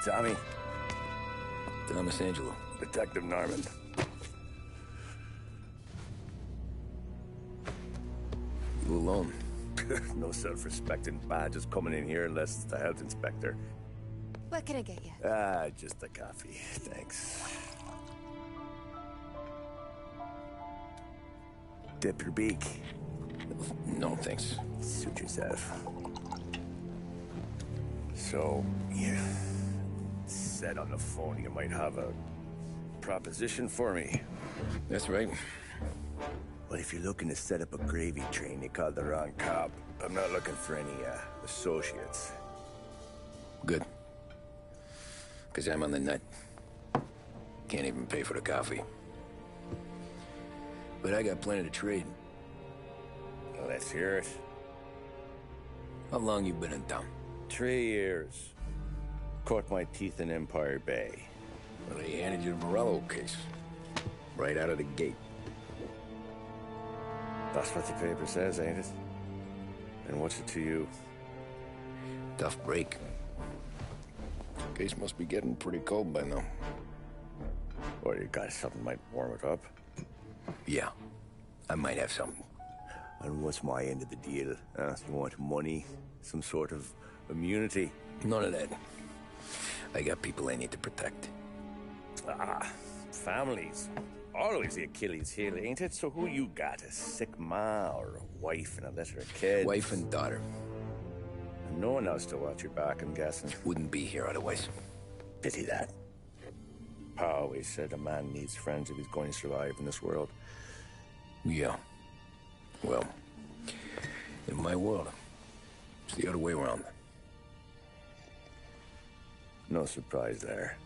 Tommy. Thomas Angelo. Detective Norman. You alone? No self-respecting badges coming in here unless it's the health inspector. What can I get you? Just a coffee. Thanks. Dip your beak. No, thanks. Suit yourself. So, you said on the phone you might have a proposition for me. That's right. Well, if you're looking to set up a gravy train, you called the wrong cop. I'm not looking for any, associates. Good. Because I'm on the nut. Can't even pay for the coffee. But I got plenty to trade. Well, let's hear it. How long you been in town? 3 years. Caught my teeth in Empire Bay. Well, they handed you the Morello case. Right out of the gate. That's what the paper says, ain't it? And what's it to you? Tough break. Case must be getting pretty cold by now. Or you got something might warm it up? Yeah, I might have something. And what's my end of the deal? You want money? Some sort of immunity? None of that. I got people I need to protect. Families. Always the Achilles heel, ain't it? So who you got? A sick ma or a wife and a litter of kids? Wife and daughter. And no one else to watch your back, I'm guessing. Wouldn't be here otherwise. Pity that. Pa always said a man needs friends if he's going to survive in this world. Yeah. Well, in my world, it's the other way around. No surprise there.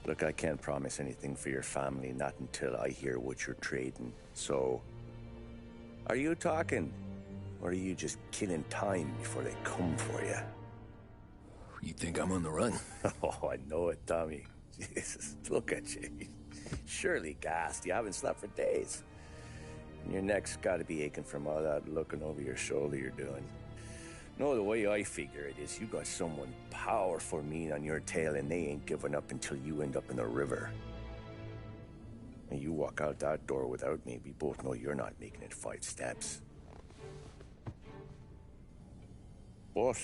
Look, I can't promise anything for your family, not until I hear what you're trading. So, are you talking? Or are you just killing time before they come for you? You think I'm on the run? Oh, I know it, Tommy. Jesus, look at you. Surely gassed. You haven't slept for days. And your neck's got to be aching from all that looking over your shoulder you're doing. No, the way I figure it is you got someone powerful mean on your tail and they ain't giving up until you end up in the river. And you walk out that door without me, we both know you're not making it 5 steps. But,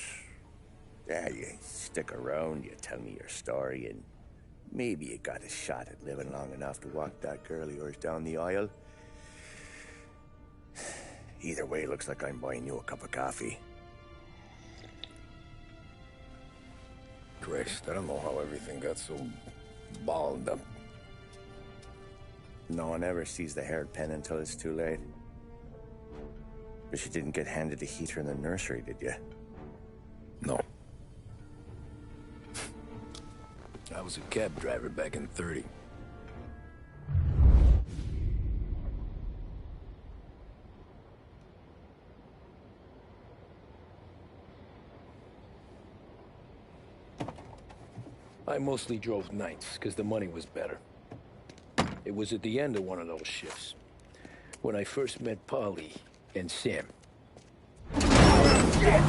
yeah, you stick around, you tell me your story, and maybe you got a shot at living long enough to walk that girl of yours down the aisle. Either way, looks like I'm buying you a cup of coffee. Christ, I don't know how everything got so balled up. No one ever sees the haired pen until it's too late. But you didn't get handed a heater in the nursery, did you? No. I was a cab driver back in '30. I mostly drove nights, because the money was better. It was at the end of one of those shifts, when I first met Polly and Sam. Shit!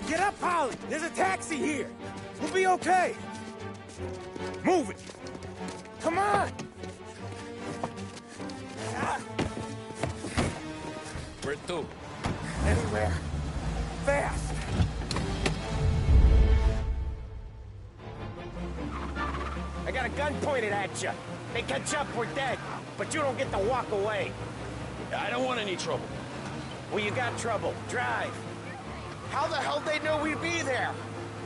Get up, Polly! There's a taxi here! We'll be okay! Move it! Come on! Where to? Anywhere. Fast! I got a gun pointed at you. They catch up, we're dead. But you don't get to walk away. I don't want any trouble. Well, you got trouble. Drive. How the hell they know we'd be there?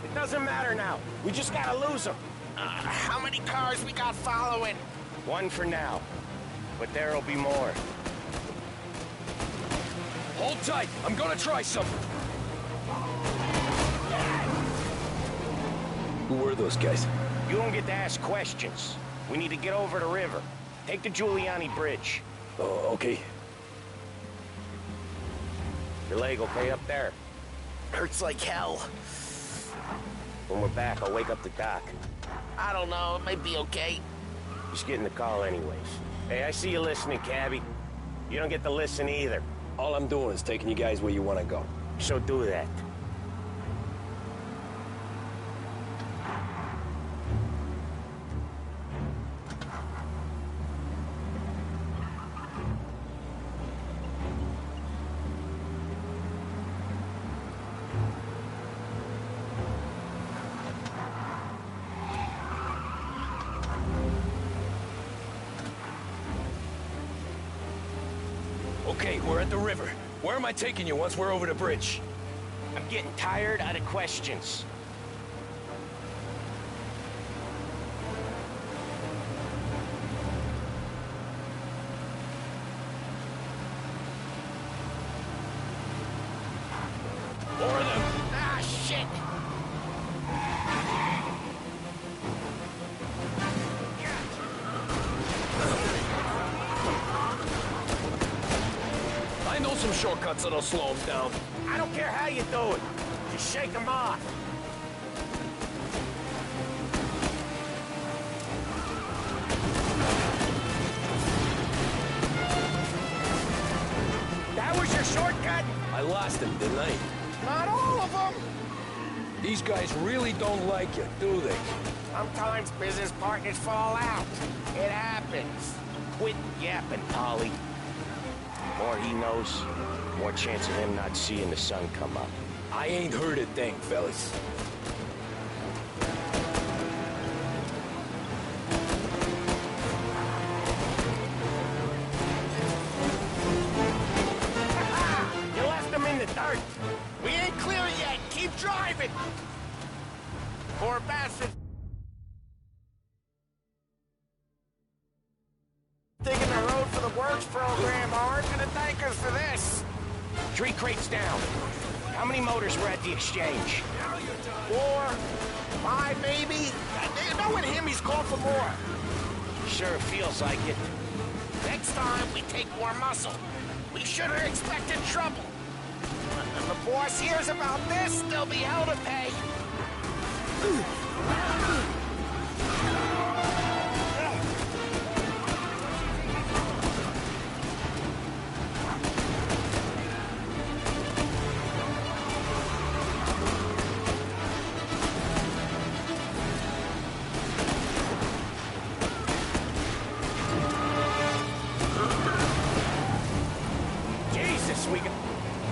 It doesn't matter now. We just gotta lose them. How many cars we got following? One for now. But there'll be more. Hold tight. I'm gonna try something. Who were those guys? You don't get to ask questions. We need to get over the river. Take the Giuliani Bridge. Oh, okay. Your leg okay up there? Hurts like hell. When we're back, I'll wake up the doc. I don't know, it might be okay. Just getting the call anyways. Hey, I see you listening, cabbie. You don't get to listen either. All I'm doing is taking you guys where you want to go. So do that. Okay, we're at the river. Where am I taking you once we're over the bridge? I'm getting tired of the questions. More of them. Ah, shit! I know some shortcuts that'll slow them down. I don't care how you do it. Just shake them off. That was your shortcut? I lost him, didn't I? Not all of them. These guys really don't like you, do they? Sometimes business partners fall out. It happens. Quit yapping, Polly. The more he knows, the more chance of him not seeing the sun come up. I ain't heard a thing, fellas. You left him in the dirt. We ain't clear yet! Keep driving! Poor bastard! Digging the road for the works program aren't gonna thank us for this! 3 crates down. How many motors were at the exchange? 4, 5 maybe? Knowing him, he's called for more. Sure feels like it. Next time, we take more muscle. We should have expected trouble. When the boss hears about this, there'll be hell to pay.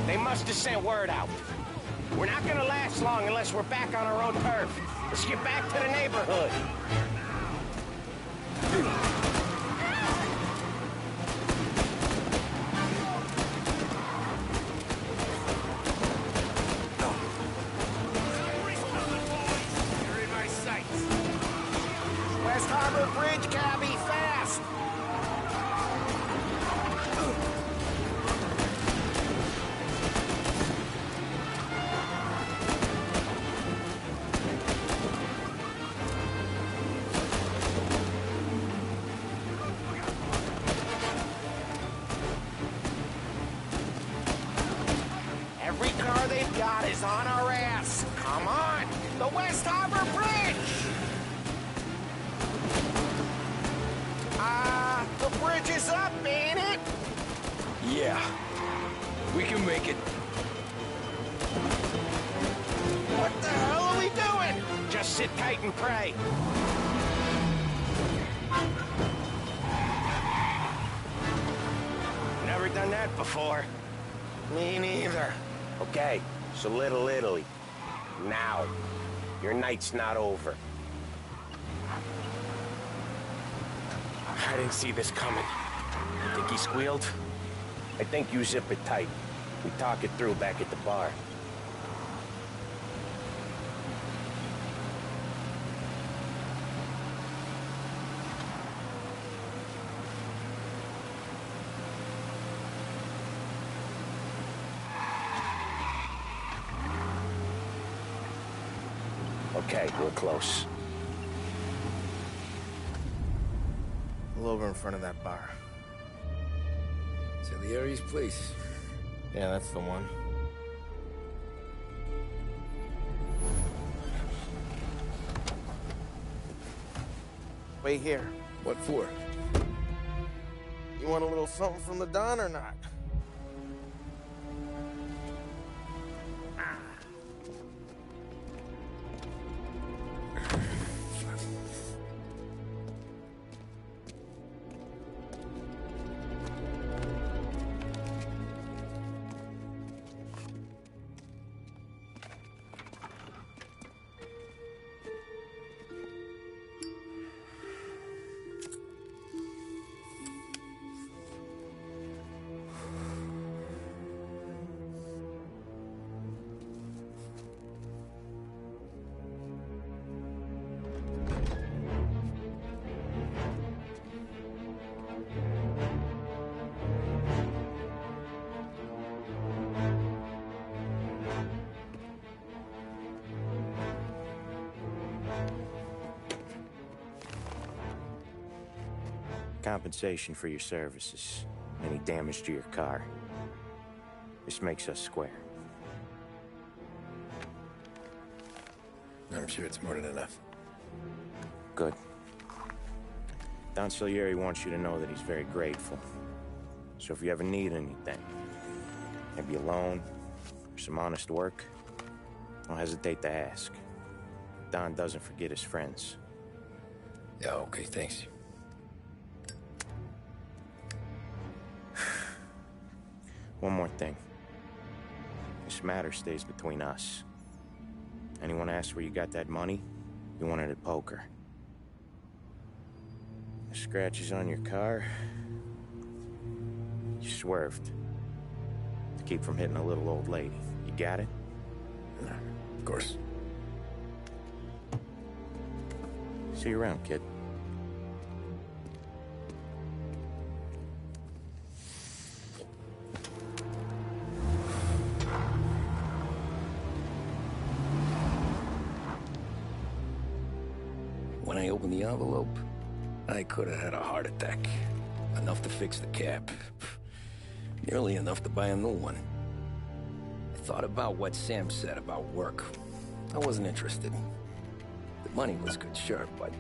They must have sent word out. We're not gonna last long unless we're back on our own turf. Let's get back to the neighborhood. You're in my sights. West Harbor Bridge, cabbie, fast! Every car they've got is on our ass. Come on! The West Harbor Bridge! The bridge is up, ain't it? Yeah. We can make it. What the hell are we doing? Just sit tight and pray. Never done that before. Me neither. Okay, so Little Italy. Now. Your night's not over. I didn't see this coming. You think he squealed? I think you zip it tight. We talk it through back at the bar. Okay, we're close. pull over in front of that bar. Salieri's place. Yeah, that's the one. Wait here. What for? You want a little something from the Don or not? Compensation for your services. Any damage to your car. This makes us square. I'm sure it's more than enough. Good. Don Salieri wants you to know that he's very grateful. So if you ever need anything, maybe a loan, or some honest work, don't hesitate to ask. Don doesn't forget his friends. Yeah, okay, thanks. One more thing. This matter stays between us. Anyone asks where you got that money, you won it at poker. The scratches on your car, you swerved. To keep from hitting a little old lady. You got it? No, of course. See you around, kid. When I opened the envelope, I could have had a heart attack. Enough to fix the cap. Nearly enough to buy a new one. I thought about what Sam said about work. I wasn't interested. The money was good, sure, but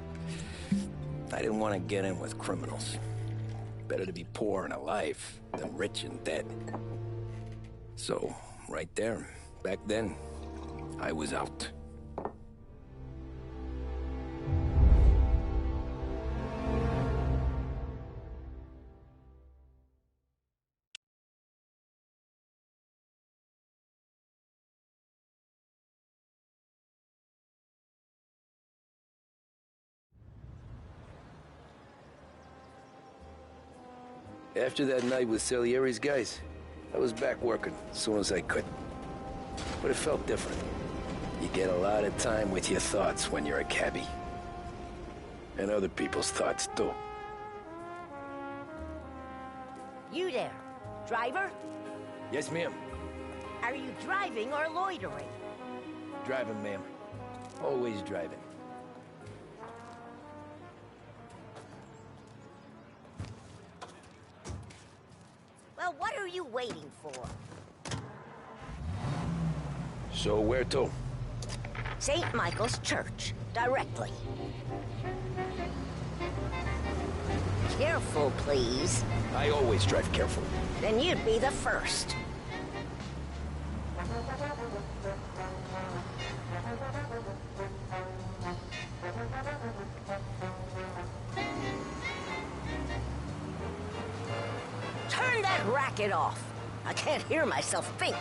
I didn't want to get in with criminals. Better to be poor and alive than rich and dead. So, right there, back then, I was out. After that night with Salieri's guys, I was back working as soon as I could. But it felt different. You get a lot of time with your thoughts when you're a cabbie. And other people's thoughts, too. You there, driver? Yes, ma'am. Are you driving or loitering? Driving, ma'am. Always driving. Well, what are you waiting for? So where to? St. Michael's Church, directly. Careful, please. I always drive careful. Then you'd be the first. Turn that racket off. I can't hear myself think.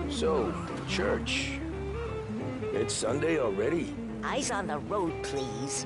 So, church. It's Sunday already? Eyes on the road, please.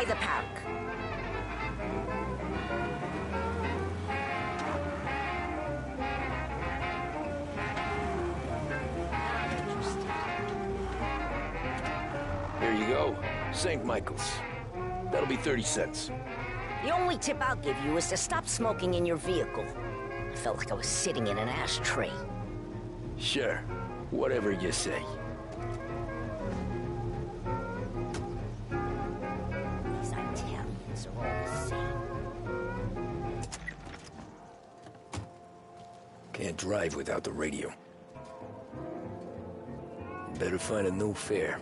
by the park. Here you go. St. Michael's. That'll be 30 cents. The only tip I'll give you is to stop smoking in your vehicle. I felt like I was sitting in an ashtray. Sure. Whatever you say. These Italians are all the same. Can't drive without the radio. Better find a new fare.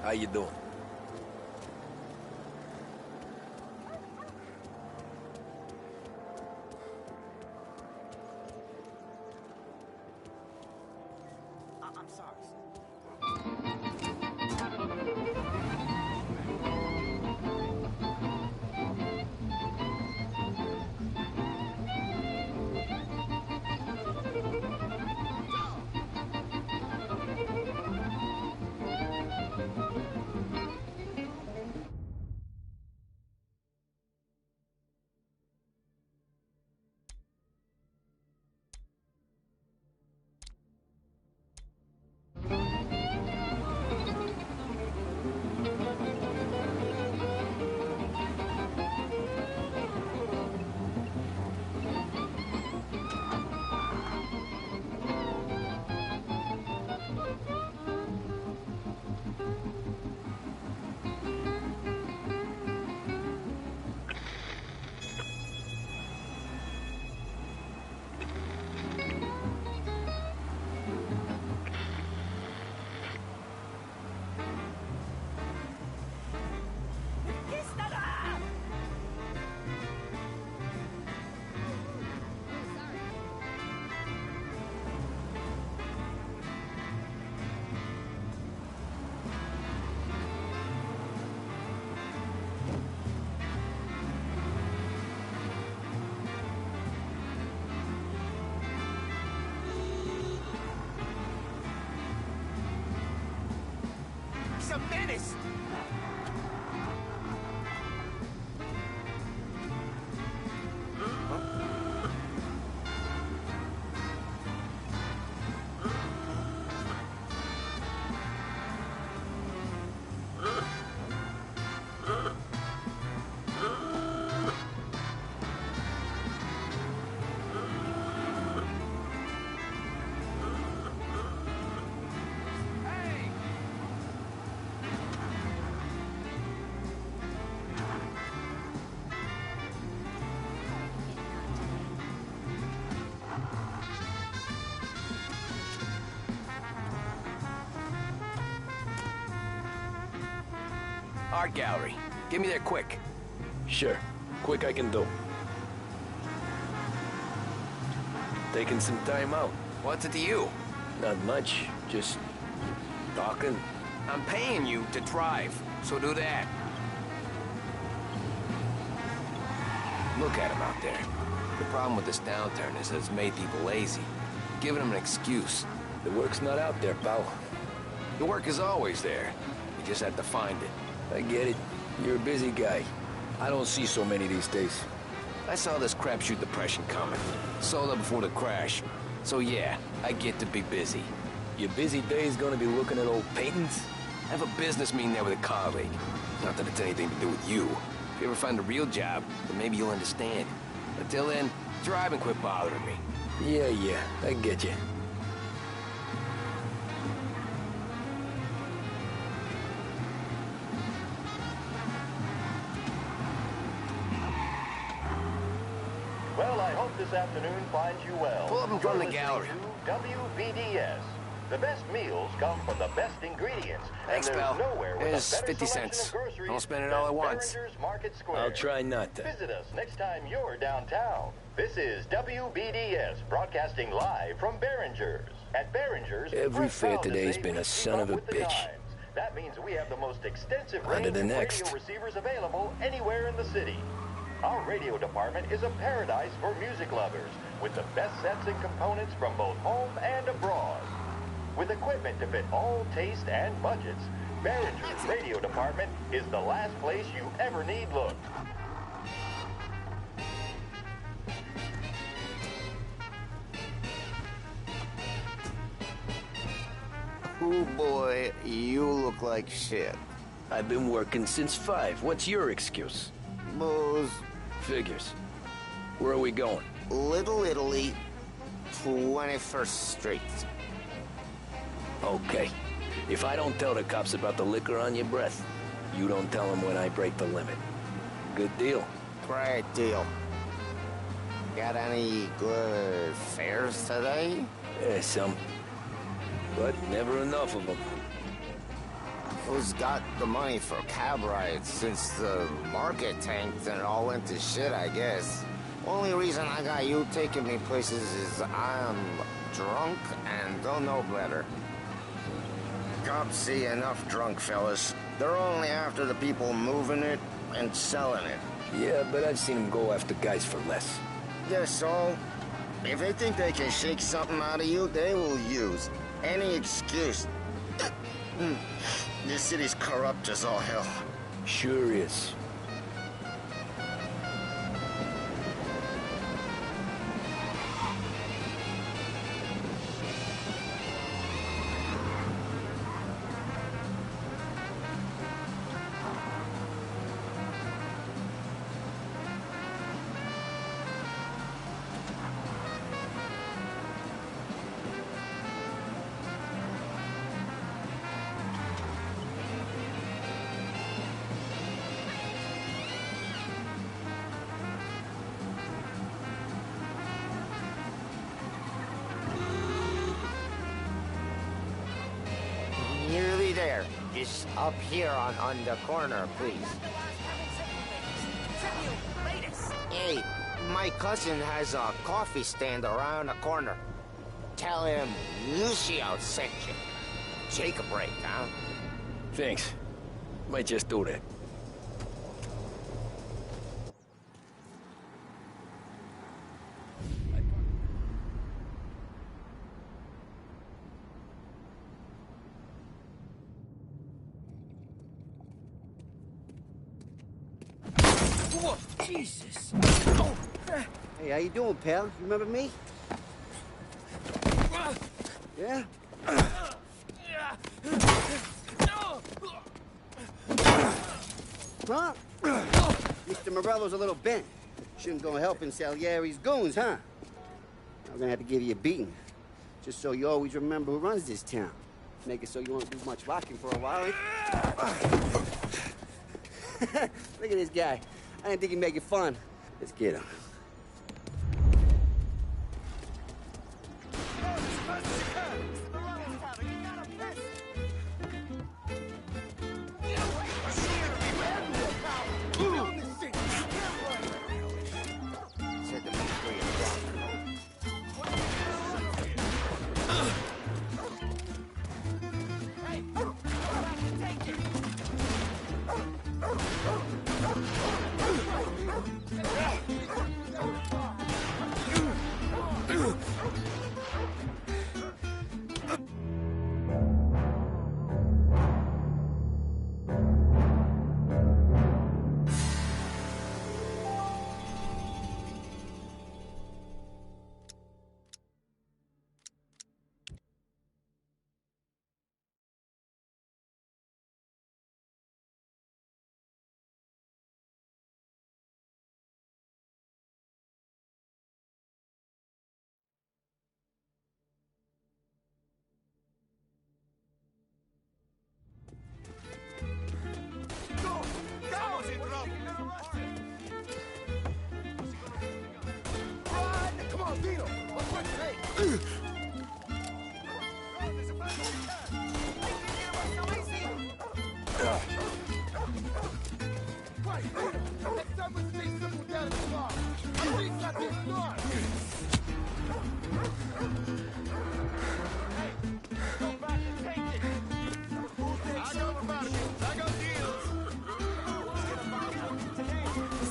How you doing? I'm sorry. He's a menace! Art gallery. Get me there quick. Sure. Quick I can do. Taking some time out. What's it to you? Not much. Just talking. I'm paying you to drive, so do that. Look at him out there. The problem with this downturn is that it's made people lazy. Giving them an excuse. The work's not out there, pal. The work is always there. You just have to find it. I get it. You're a busy guy. I don't see so many these days. I saw this crapshoot depression coming. Sold up before the crash. So yeah, I get to be busy. Your busy day's gonna be looking at old paintings? I have a business meeting there with a colleague. Not that it's anything to do with you. If you ever find a real job, then maybe you'll understand. Until then, drive and quit bothering me. Yeah, I get you. this afternoon finds you well. Pull up in front of the gallery. WBDS. The best meals come from the best ingredients. Thanks, and pal. there's nowhere with Here's a better 50 selection cents. of groceries Don't spend it than all at once. Behringer's Market Square. I'll try not to. Visit us next time you're downtown. This is WBDS broadcasting live from Behringer's. At Behringer's, Every we're fair proud to today's say been we a keep son up of a with the bitch. times. That means we have the most extensive On to range the of next. radio receivers available anywhere in the city. Our radio department is a paradise for music lovers, with the best sets and components from both home and abroad. With equipment to fit all taste and budgets, Behringer's radio department is the last place you ever need look. Oh boy, you look like shit. I've been working since 5. What's your excuse? Booze. Figures. Where are we going? Little Italy, 21st Street. Okay. If I don't tell the cops about the liquor on your breath, you don't tell them when I break the limit. Good deal. Great deal. Got any good fares today? Yeah, some. But never enough of them. Who's got the money for cab rides since the market tanked and it all went to shit, I guess? Only reason I got you taking me places is I'm drunk and don't know better. Cops see enough drunk fellas. They're only after the people moving it and selling it. Yeah, but I've seen them go after guys for less. Yes, so if they think they can shake something out of you, they will use any excuse. This city's corrupt as all hell. Sure is. Nearly there. Just up here on the corner, please. Hey, my cousin has a coffee stand around the corner. Tell him Lucio sent you. Take a break, huh? Thanks. Might just do that. Whoa, Jesus! Hey, how you doing, pal? You remember me? Yeah? Huh? Mr. Morello's a little bent. Shouldn't go helping Salieri's goons, huh? I'm gonna have to give you a beating. Just so you always remember who runs this town. Make it so you won't do much rocking for a while. Look at this guy. I didn't think he'd make it fun. Let's get him. He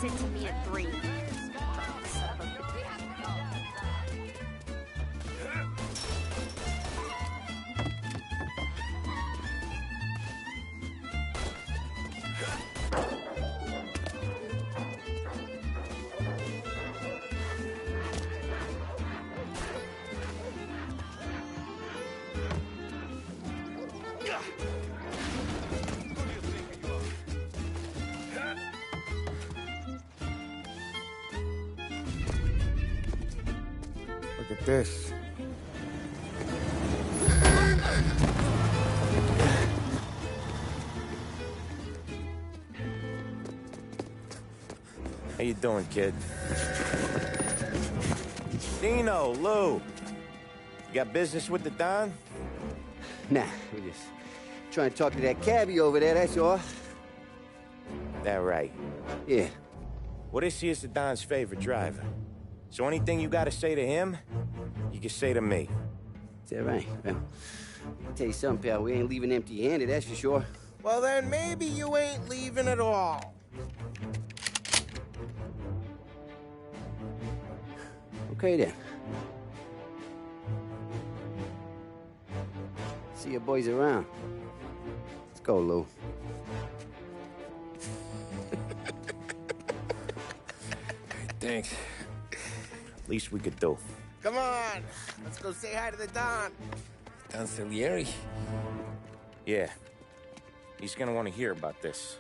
said to me at 3. Look at this. How you doing, kid? Dino, Lou. You got business with the Don? Nah, we're just trying to talk to that cabbie over there, that's all. That right. Yeah. Well, this here's the Don's favorite driver. So anything you gotta say to him, you can say to me. Is that right? Well, I'll tell you something, pal. We ain't leaving empty-handed, that's for sure. Well, then maybe you ain't leaving at all. Okay, then. See your boys around. Let's go, Lou. Thanks. Least we could do. Come on, let's go say hi to the Don. Don Salieri? Yeah. He's gonna want to hear about this.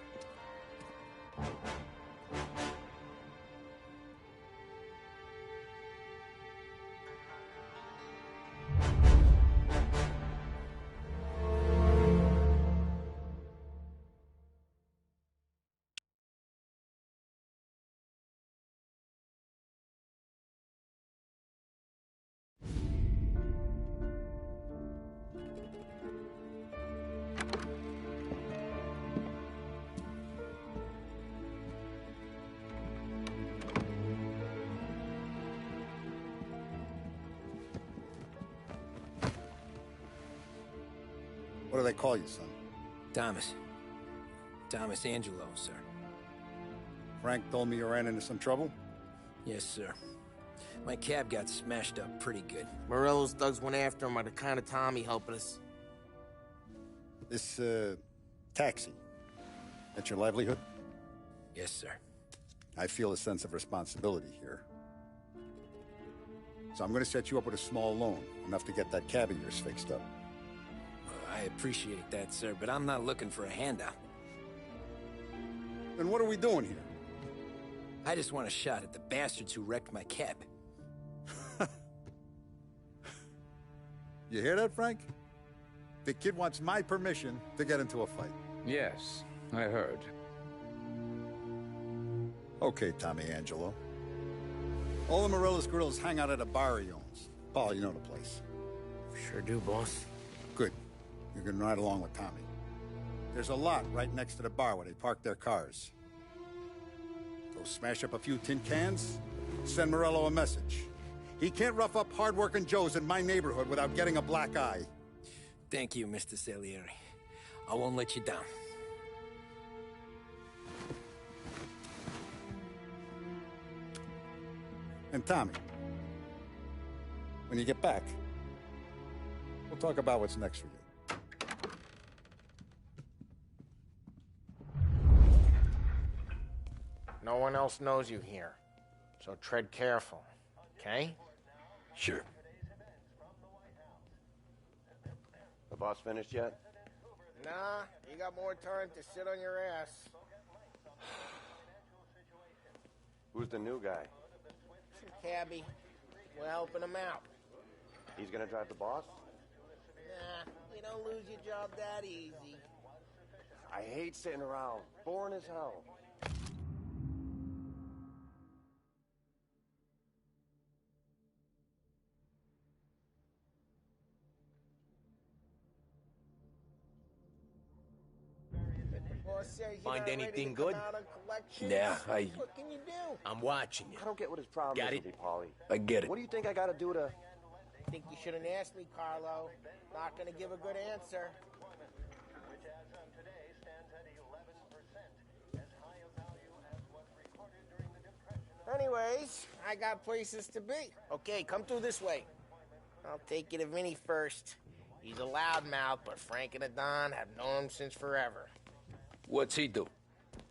What do they call you, son? Thomas. Thomas Angelo, sir. Frank told me you ran into some trouble? Yes, sir. My cab got smashed up pretty good. Morello's thugs went after him by the kind of Tommy helping us. This, taxi, that's your livelihood? Yes, sir. I feel a sense of responsibility here. So I'm gonna set you up with a small loan, enough to get that cab of yours fixed up. I appreciate that, sir, but I'm not looking for a handout. Then what are we doing here? I just want a shot at the bastards who wrecked my cab. You hear that, Frank? The kid wants my permission to get into a fight. Yes, I heard. Okay, Tommy Angelo. All the Morello's grills hang out at a bar he owns. Paul, you know the place. Sure do, boss. Good. You can ride along with Tommy. There's a lot right next to the bar where they park their cars. Go smash up a few tin cans, send Morello a message. He can't rough up hard-working Joes in my neighborhood without getting a black eye. Thank you, Mr. Salieri. I won't let you down. And Tommy, when you get back, we'll talk about what's next for you. No one else knows you here, so tread careful, okay? Sure. The boss finished yet? Nah, you got more time to sit on your ass. Who's the new guy? Cabbie, we're helping him out. He's gonna drive the boss? Nah, you don't lose your job that easy. I hate sitting around. Boring as hell. Find anything good? Yeah, What can you do? I'm watching you. I don't get what his problem Got is it? with me, Paulie. I get it. What do you think I gotta do to... I think you shouldn't ask me, Carlo. Not gonna give a good answer. Anyways, I got places to be. Okay, come through this way. I'll take you to Vinny first. He's a loudmouth, but Frank and the Don have known him since forever. What's he do?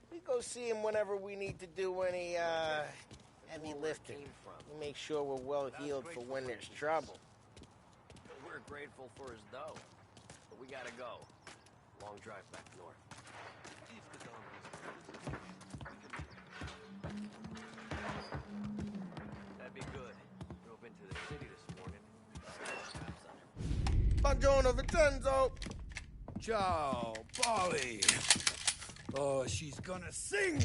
We go see him whenever we need to do any, heavy lifting. We make sure we're well healed for when there's trouble. We're grateful for his dough, but we gotta go. Long drive back north. That'd be good. Drove into the city this morning. Buongiorno, Vincenzo! Ciao, Polly. Oh, she's gonna sing.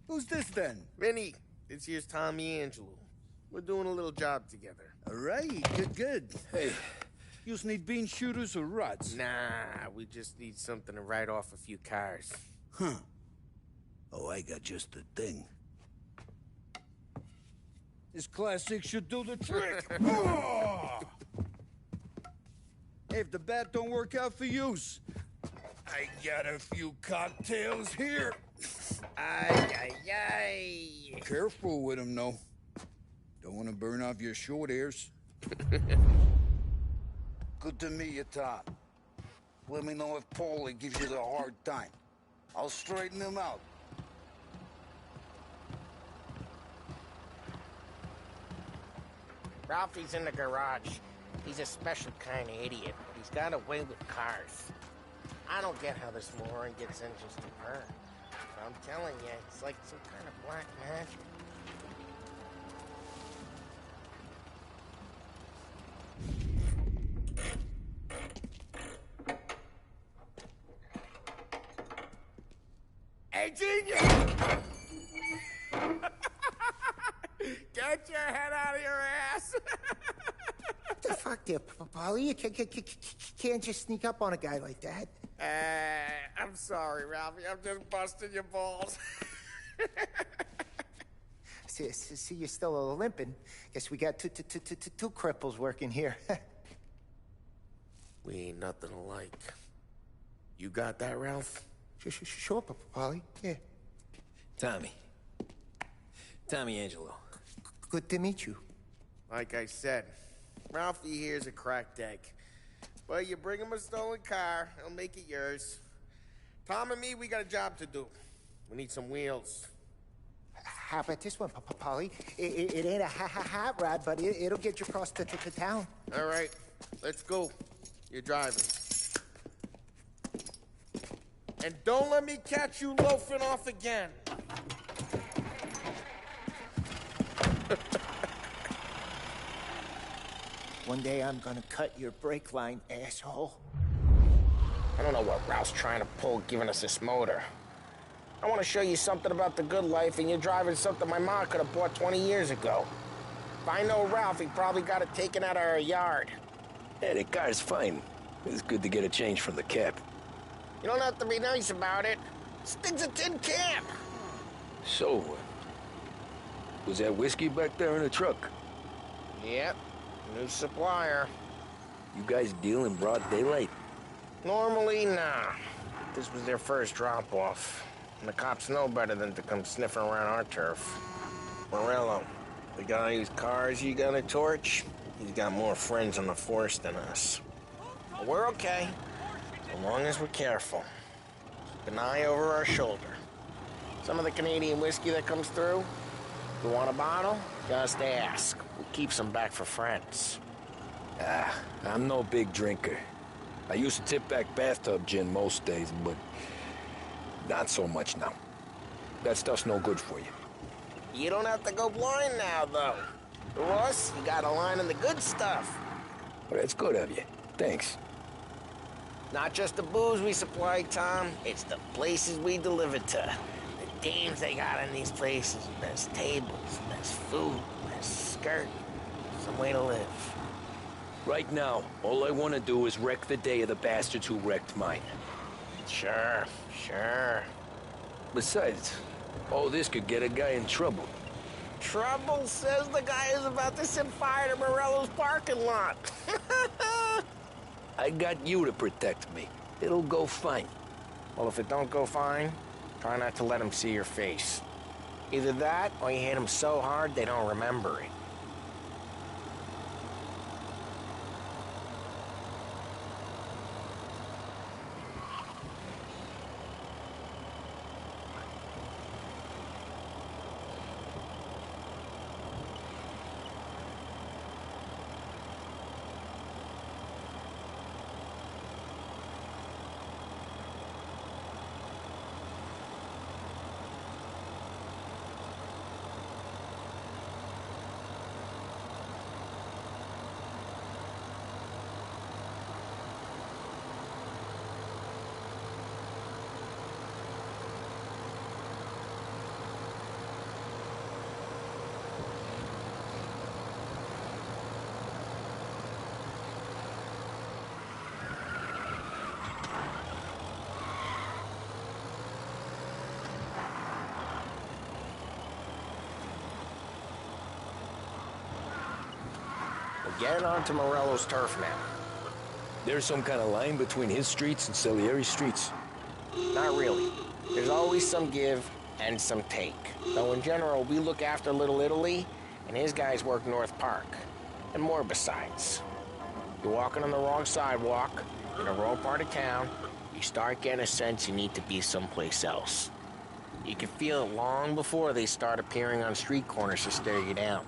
Who's this then? Vinny, this here's Tommy Angelo. We're doing a little job together. All right, good. Hey, you need bean shooters or rods? Nah, we just need something to write off a few cars. Huh. Oh, I got just the thing. This classic should do the trick. Oh! If the bat don't work out for use, I got a few cocktails here. Ay. Careful with them, though. Don't want to burn off your short hairs. Good to meet you, Tom. Let me know if Paulie gives you the hard time. I'll straighten him out. Ralphie's in the garage. He's a special kind of idiot. He's got a way with cars. I don't get how this moron gets engines to burn. But I'm telling you, it's like some kind of black magic. Hey, genius! Get your head out of your ass! What the fuck there, Paulie? You can't just sneak up on a guy like that. I'm sorry, Ralphie. I'm just busting your balls. See, you're still limping. Guess we got two cripples working here. We ain't nothing alike. You got that, Ralph? Sure, Paulie. Yeah. Tommy Angelo. Good to meet you. Like I said, Ralphie here's a cracked egg. But you bring him a stolen car, he'll make it yours. Tom and me, we got a job to do. We need some wheels. How about this one, Paulie? It ain't a hot rod, but it'll get you across to town. All right, let's go. You're driving. And don't let me catch you loafing off again. One day I'm gonna cut your brake line, asshole. I don't know what Ralph's trying to pull giving us this motor. I want to show you something about the good life, and you're driving something my mom could have bought 20 years ago. If I know Ralph, he probably got it taken out of our yard. Yeah, the car's fine. It's good to get a change from the cap. You don't have to be nice about it. This thing's a tin can. So, was that whiskey back there in the truck? Yep, new supplier. You guys deal in broad daylight? Normally, nah. This was their first drop-off. And the cops know better than to come sniffing around our turf. Morello, the guy whose cars you got a torch, he's got more friends on the force than us. But we're okay, as long as we're careful. Keep an eye over our shoulder. Some of the Canadian whiskey that comes through, if you want a bottle, just ask. We'll keep some back for friends. I'm no big drinker. I used to tip back bathtub gin most days, but not so much now. That stuff's no good for you. You don't have to go blind now, though. For us, you got a line in the good stuff. Well, that's good of you. Thanks. Not just the booze we supply, Tom. It's the places we deliver to. The dames they got in these places. Best tables, best food, best skirt. Some way to live. Right now, all I want to do is wreck the day of the bastards who wrecked mine. Sure, sure. Besides, all this could get a guy in trouble. Trouble, says the guy who's about to set fire to Morello's parking lot. I got you to protect me. It'll go fine. Well, if it don't go fine, try not to let him see your face. Either that, or you hit him so hard they don't remember it. We're getting onto Morello's turf now. There's some kind of line between his streets and Salieri's streets? Not really. There's always some give and some take. Though in general, we look after Little Italy, and his guys work North Park. And more besides. You're walking on the wrong sidewalk, in the wrong part of town, you start getting a sense you need to be someplace else. You can feel it long before they start appearing on street corners to stare you down.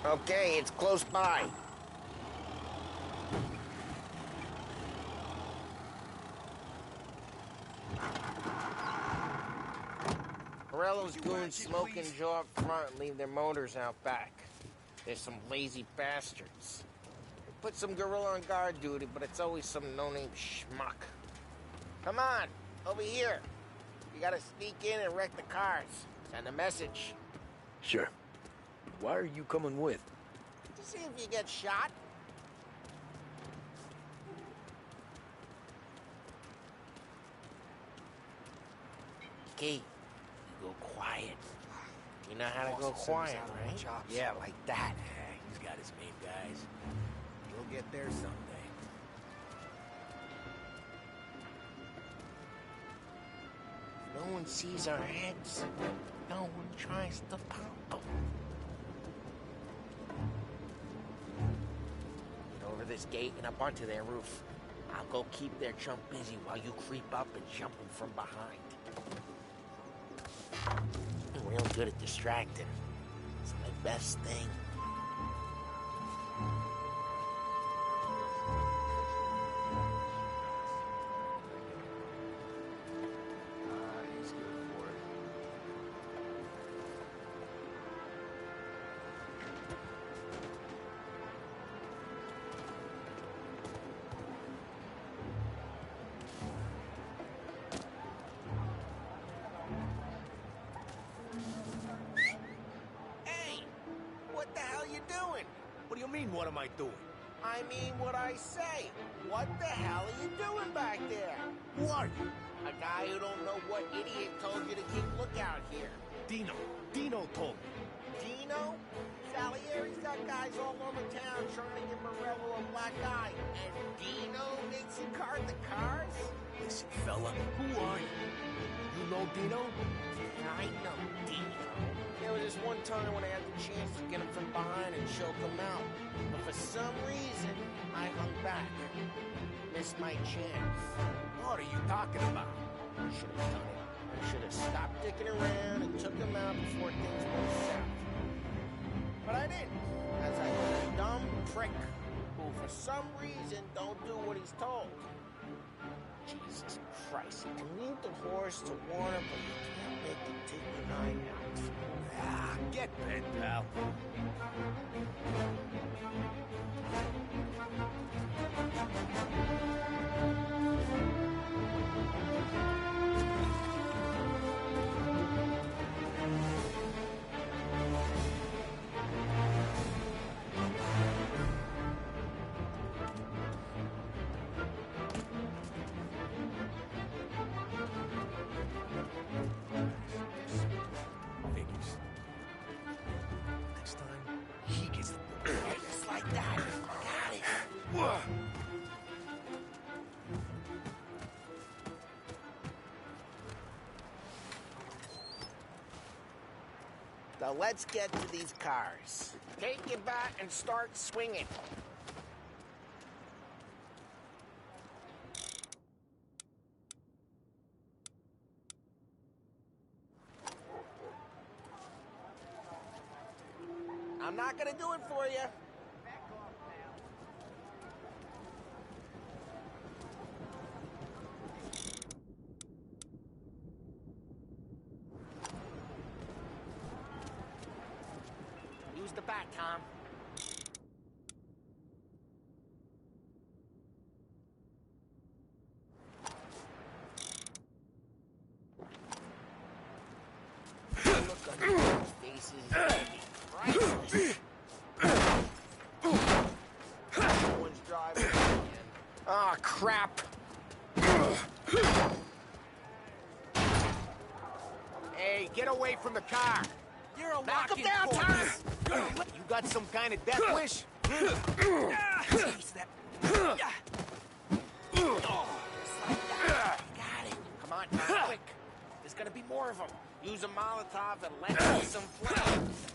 Okay, it's close by. Morello's goons smoke and jaw up front and leave their motors out back. There's some lazy bastards. They put some gorilla on guard duty, but it's always some no-name schmuck. Come on, over here. You gotta sneak in and wreck the cars. Send a message. Sure. Why are you coming with? To see if you get shot. Key, you go quiet. You know how to go quiet, right? Yeah, like that. He's got his main guys. We'll get there someday. No one sees our heads. No one tries to pop them. Get over this gate and up onto their roof. I'll go keep their chump busy while you creep up and jump them from behind. I'm real good at distracting. It's my best thing. He's good for it. Hey! What the hell you doing? What do you mean, what am I doing? I mean what I say. What the hell are you doing back there? Who are you? A guy who don't know what idiot told you to keep lookout here. Dino. Dino told me. Dino? Salieri's got guys all over town trying to give Morello a black eye. And Dino makes you cart the cars? Listen, fella, who are you? You know Dino? I know Dino. There was this one time when I had the chance to get him from behind and choke him out. But for some reason, I hung back. Missed my chance. What are you talking about? I should have done it. I should have stopped dicking around and took him out before things went south. But I didn't, as I was a dumb prick who for some reason don't do what he's told. Jesus Christ, you can lead the horse to water, but you can't make it take the 9 yards. Ah, get bent, pal. Now let's get to these cars. Take your bat and start swinging. I'm not gonna do it for you. Use the bat, Tom. The look on your faces is priceless. No one's driving again. Oh, crap. Hey, get away from the car. You're a knock him down, Tom. You got some kind of death wish? Jeez, that... Got it. Come on, Tom, quick. There's gonna be more of them. Use a Molotov and let loose some flames.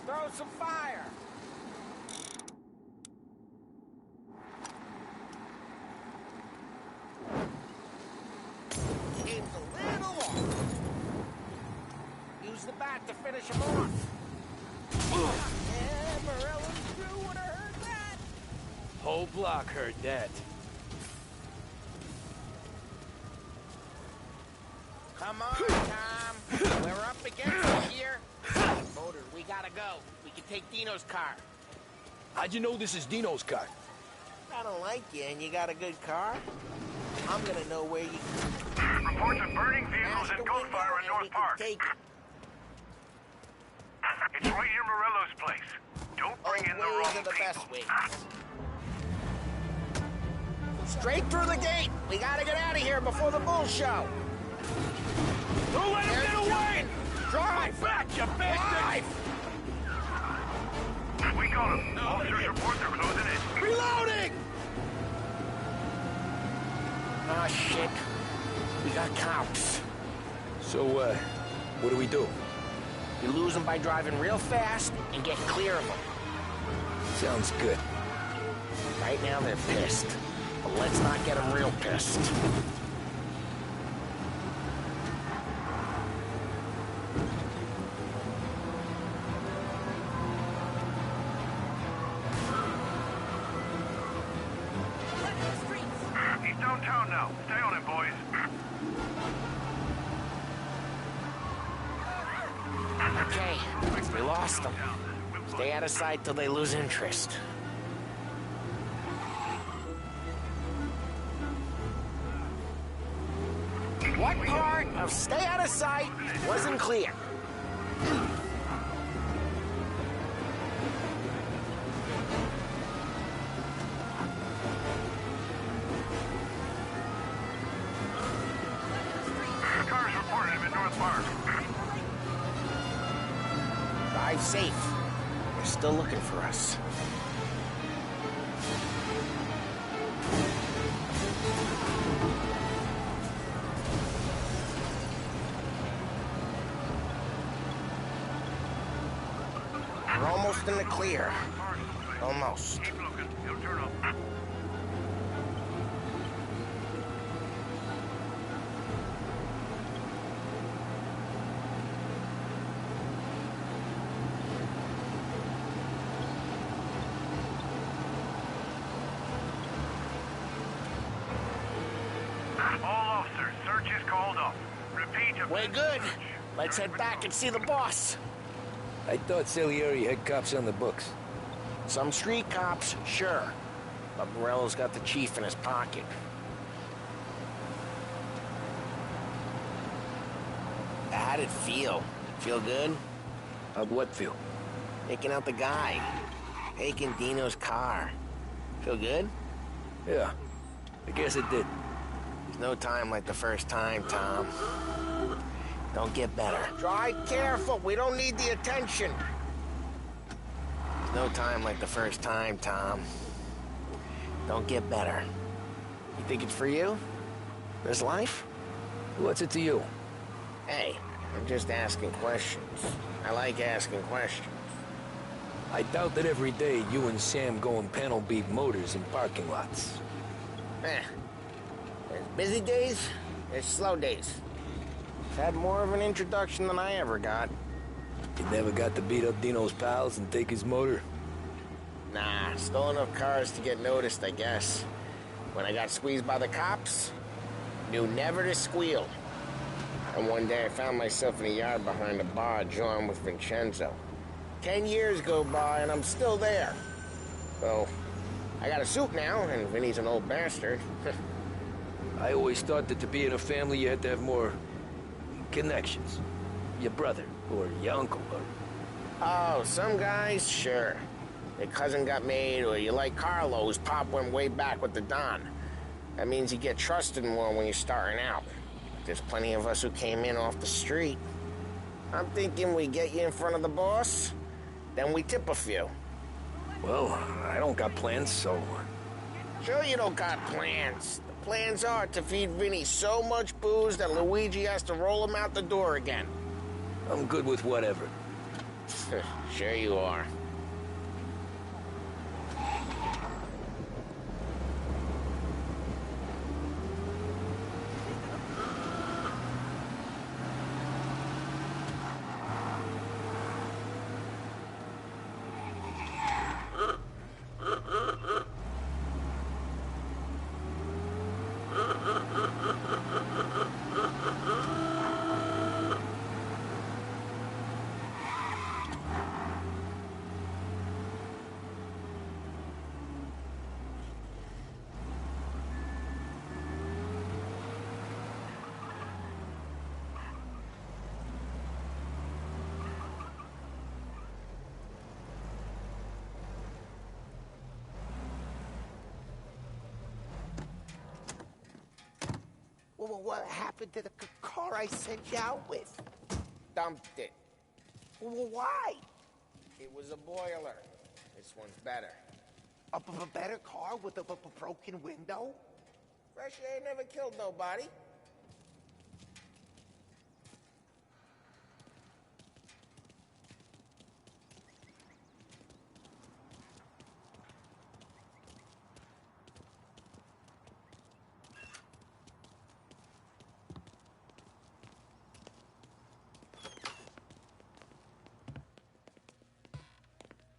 Throw some fire. Aim's a little off. Use the bat to finish him off. Yeah, Morello's crew would have heard that. Whole block heard that. Come on, Tom. We're up against it here. Motor, we gotta go. We can take Dino's car. How'd you know this is Dino's car? I don't like you and you got a good car. I'm gonna know where you... Reports of burning vehicles and gunfire in North Park. Take it. It's right near Morello's place. Don't bring in the wrong Ways are the people. best ways. Straight through the gate. We gotta get out of here before the bull show. Don't let him get away! Drive! Back, you bastard! We got him. Officers report they're closing in. Reloading! Ah, shit. We got cops. So, what do we do? You lose them by driving real fast and get clear of them. Sounds good. Right now they're pissed. But let's not get them real pissed. He's downtown now. Stay on him, boys. Okay, we lost them. Stay out of sight till they lose interest. What part of stay out of sight wasn't clear? Cars reported him in North Park. Drive safe. They're still looking for us. We're almost in the clear. Almost. Keep looking. He'll turn up. We're good. Let's head back and see the boss. I thought Salieri had cops on the books. Some street cops, sure. But Morello's got the chief in his pocket. How'd it feel? Feel good? How'd what feel? Taking out the guy. Taking Dino's car. Feel good? Yeah, I guess it did. There's no time like the first time, Tom. Don't get better. Drive careful. We don't need the attention. There's no time like the first time, Tom. Don't get better. You think it's for you? This life? What's it to you? Hey, I'm just asking questions. I like asking questions. I doubt that every day you and Sam go and panel beat motors in parking lots. There's busy days, there's slow days. I've had more of an introduction than I ever got. You never got to beat up Dino's pals and take his motor? Nah, stole enough cars to get noticed, I guess. When I got squeezed by the cops, knew never to squeal. And one day I found myself in a yard behind a bar jawing with Vincenzo. 10 years go by and I'm still there. So, I got a suit now, and Vinny's an old bastard. I always thought that to be in a family you had to have more connections. Your brother, or your uncle, or... Oh, some guys, sure. Your cousin got made, or you like Carlo, whose pop went way back with the Don. That means you get trusted more when you're starting out. There's plenty of us who came in off the street. I'm thinking we get you in front of the boss, then we tip a few. Well, I don't got plans, so... Sure you don't got plans. The plans are to feed Vinny so much booze that Luigi has to roll him out the door again. I'm good with whatever. Sure you are. Well, what happened to the car I sent you out with? Dumped it. Well, why? It was a boiler. This one's better. A better car with a broken window? Fresh air never killed nobody.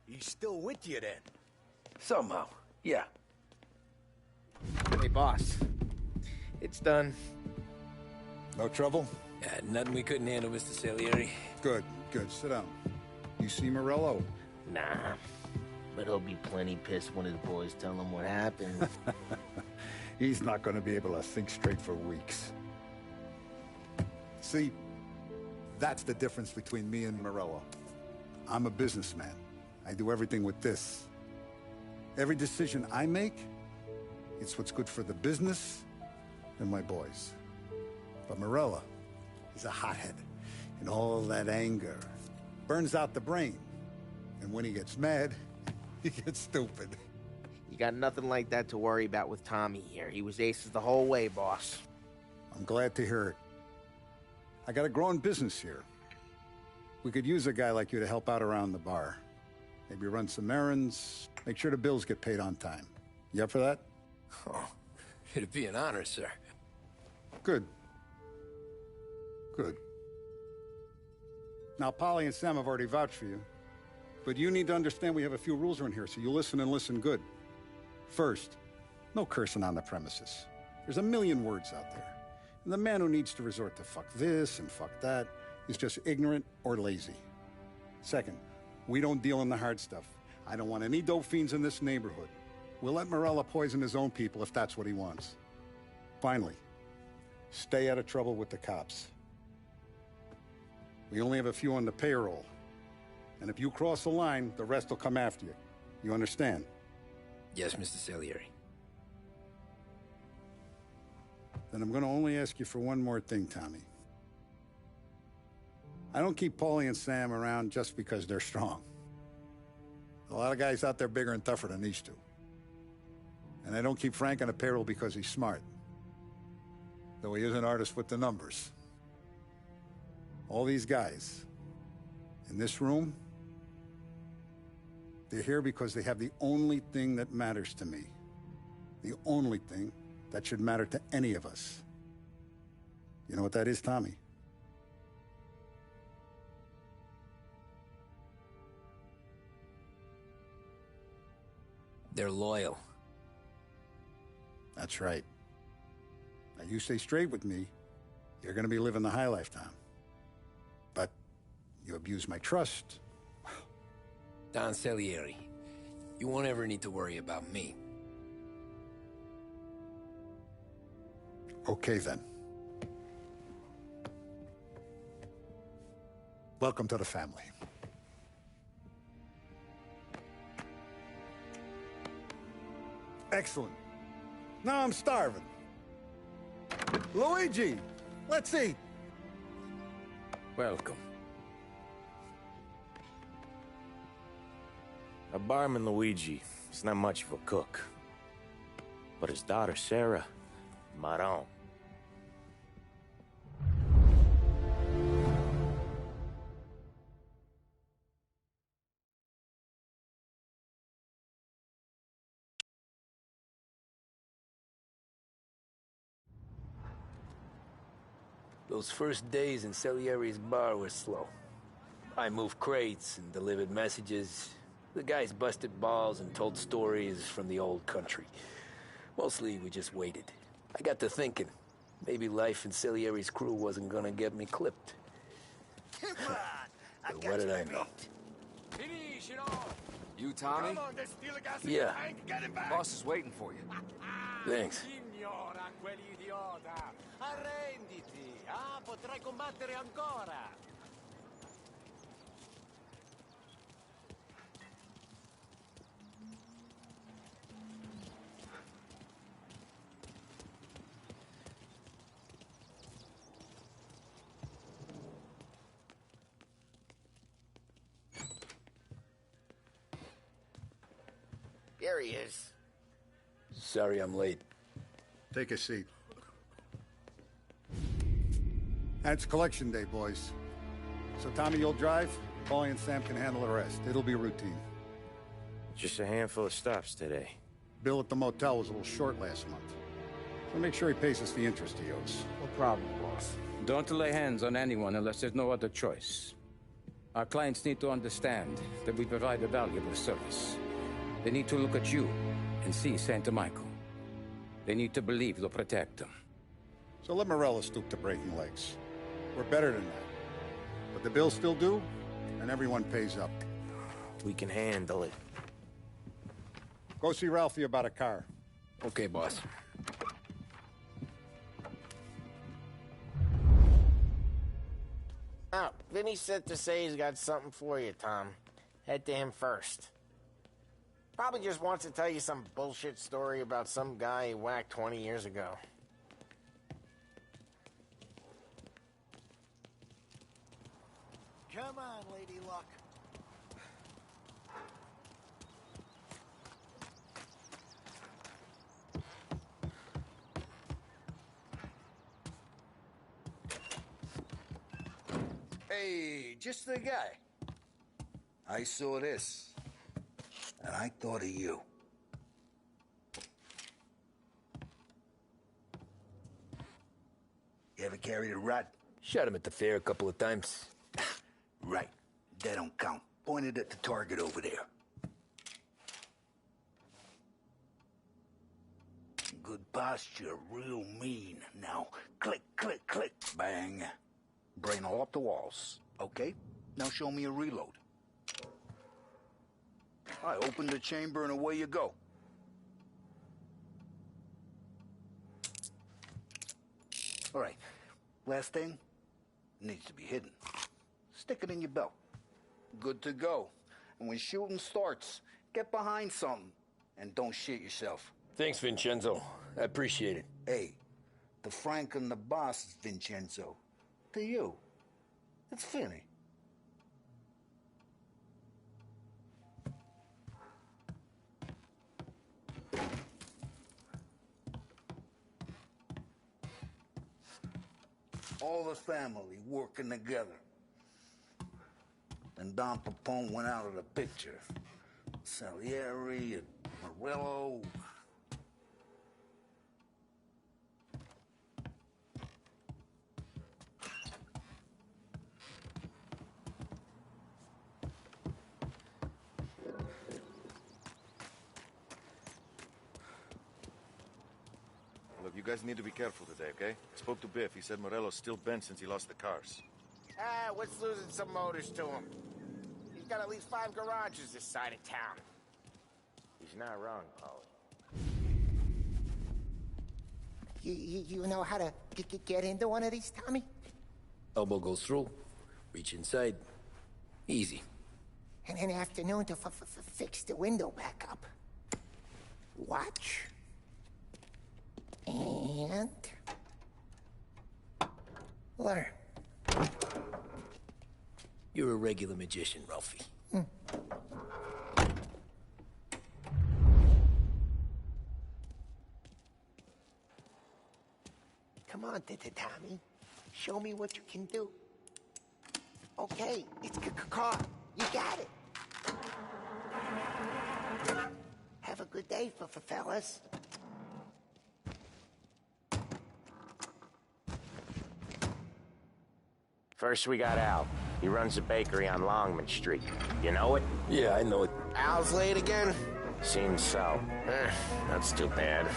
He's still with you, then? Somehow, yeah. Hey, boss. It's done. No trouble? Nothing we couldn't handle, Mr. Salieri. Good, good. Sit down. You see Morello? Nah. But he'll be plenty pissed when his boys tell him what happened. He's not going to be able to think straight for weeks. See, that's the difference between me and Morello. I'm a businessman. I do everything with this. Every decision I make, it's what's good for the business and my boys. But Morello, he's a hothead. And all that anger burns out the brain. And when he gets mad, he gets stupid. You got nothing like that to worry about with Tommy here. He was aces the whole way, boss. I'm glad to hear it. I got a growing business here. We could use a guy like you to help out around the bar. Maybe run some errands, make sure the bills get paid on time. You up for that? Oh, it'd be an honor, sir. Good. Good. Now, Polly and Sam have already vouched for you. But you need to understand we have a few rules around here, so you listen and listen good. First, no cursing on the premises. There's a million words out there. And the man who needs to resort to fuck this and fuck that is just ignorant or lazy. Second, we don't deal in the hard stuff. I don't want any dope fiends in this neighborhood. We'll let Morella poison his own people if that's what he wants. Finally, stay out of trouble with the cops. We only have a few on the payroll. And if you cross the line, the rest will come after you. You understand? Yes, Mr. Salieri. Then I'm gonna only ask you for one more thing, Tommy. I don't keep Paulie and Sam around just because they're strong. A lot of guys out there bigger and tougher than these two. And I don't keep Frank on the payroll because he's smart. Though he is an artist with the numbers. All these guys in this room, they're here because they have the only thing that matters to me. The only thing that should matter to any of us. You know what that is, Tommy? They're loyal. That's right. Now you stay straight with me, you're gonna be living the high life, Tom. But you abuse my trust. Don Salieri, you won't ever need to worry about me. Okay, then. Welcome to the family. Excellent. Now I'm starving. Luigi, let's eat. Welcome. A barman, Luigi, is not much of a cook. But his daughter, Sarah, Maron. Those first days in Salieri's bar were slow. I moved crates and delivered messages. The guys busted balls and told stories from the old country. Mostly, we just waited. I got to thinking, maybe life in Salieri's crew wasn't gonna get me clipped. Come on! But what did I know? You, Tommy? Yeah. Boss is waiting for you. Thanks. Signora, quell'idiota! Arrenditi! Ah, potrai combattere ancora! Here he is. Sorry I'm late. Take a seat. It's collection day, boys. So Tommy, you'll drive. Paulie and Sam can handle the rest. It'll be routine. Just a handful of stops today. Bill at the motel was a little short last month. So make sure he pays us the interest he owes. No problem, boss. Don't lay hands on anyone unless there's no other choice. Our clients need to understand that we provide a valuable service. They need to look at you and see Santa Michael. They need to believe you'll protect them. So let Morella stoop to breaking legs. We're better than that. But the bills still due, and everyone pays up. We can handle it. Go see Ralphie about a car. Okay, boss. Oh, Vinny said to say he's got something for you, Tom. Head to him first. Probably just wants to tell you some bullshit story about some guy he whacked 20 years ago. Come on, Lady Luck. Hey, just the guy. I saw this, and I thought of you. You ever carried a rat? Shot him at the fair a couple of times. Right. That don't count. Pointed at the target over there. Good posture real mean. Now, click, click, click, bang. Brain all up the walls, okay? Now show me a reload. I open the chamber and away you go. All right, last thing, needs to be hidden. Stick it in your belt. Good to go. And when shooting starts, get behind something and don't shit yourself. Thanks, Vincenzo. I appreciate it. Hey, the Frank and the boss is Vincenzo. To you, it's Finny. All the family working together. And Don Pepone went out of the picture. Salieri and Morello. Look, you guys need to be careful today, okay? I spoke to Biff. He said Morello's still bent since he lost the cars. Ah, what's losing some motors to him? He's got at least 5 garages this side of town. He's not wrong, Paulie. You know how to get into one of these, Tommy? Elbow goes through. Reach inside. Easy. And an afternoon to fix the window back up. Watch. And... learn. You're a regular magician, Ralphie. Come on, Tommy. Show me what you can do. Okay, it's caught. You got it. Have a good day, fellas. First, we got Al. He runs a bakery on Longman Street. You know it? Yeah, I know it. Al's late again? Seems so. That's too bad.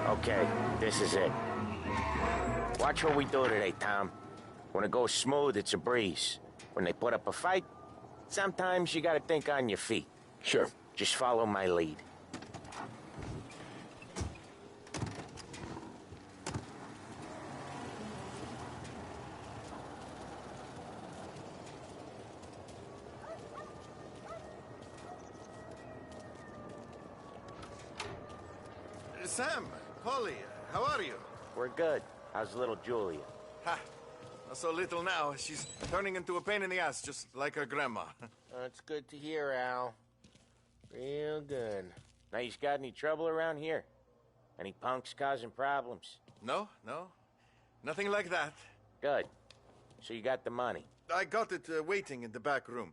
Okay, this is it. Watch what we do today, Tom. When it goes smooth, it's a breeze. When they put up a fight, sometimes you gotta think on your feet. Sure. Just follow my lead. Sam, Polly, how are you? We're good. How's little Julia? Ha! Not so little now. She's turning into a pain in the ass, just like her grandma. That's good to hear, Al. Real good. Now, you got any trouble around here? Any punks causing problems? No. Nothing like that. Good. So you got the money? I got it waiting in the back room.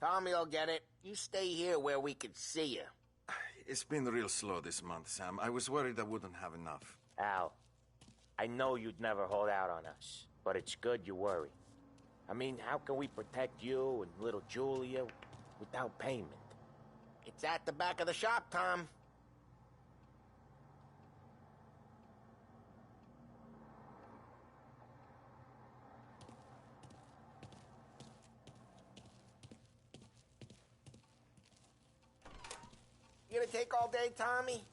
Tommy'll get it. You stay here where we can see you. It's been real slow this month, Sam. I was worried I wouldn't have enough. Al, I know you'd never hold out on us, but it's good you worry. I mean, how can we protect you and little Julia without payment? It's at the back of the shop, Tom. take all day, Tommy?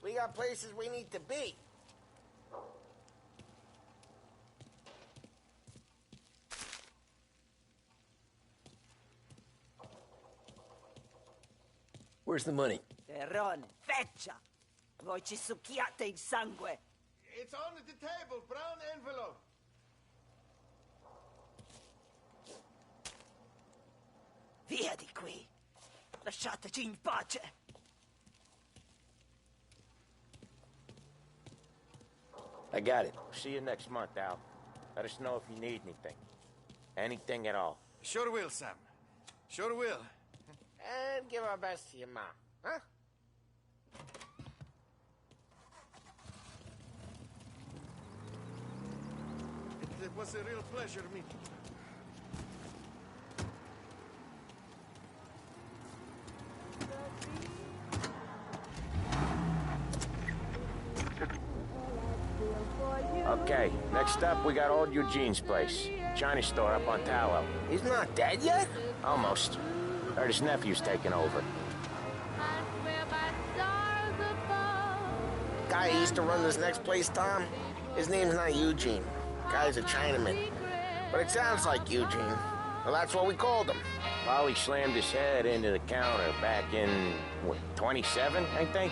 We got places we need to be. Where's the money? Terrone, feccia! Voi ci succhiate il sangue! It's on the table, brown envelope. Via di qui! Lasciateci in pace! I got it. See you next month, Al. Let us know if you need anything. Anything at all. Sure will, Sam. Sure will. And give our best to your mom, huh? It was a real pleasure meeting you. Okay, next up we got old Eugene's place. China store up on Tallow. He's not dead yet? Almost. Heard his nephew's taking over. Guy who used to run this next place, Tom, his name's not Eugene. Guy's a Chinaman. But it sounds like Eugene. Well, that's what we called him. Polly slammed his head into the counter back in, what, 27, I think?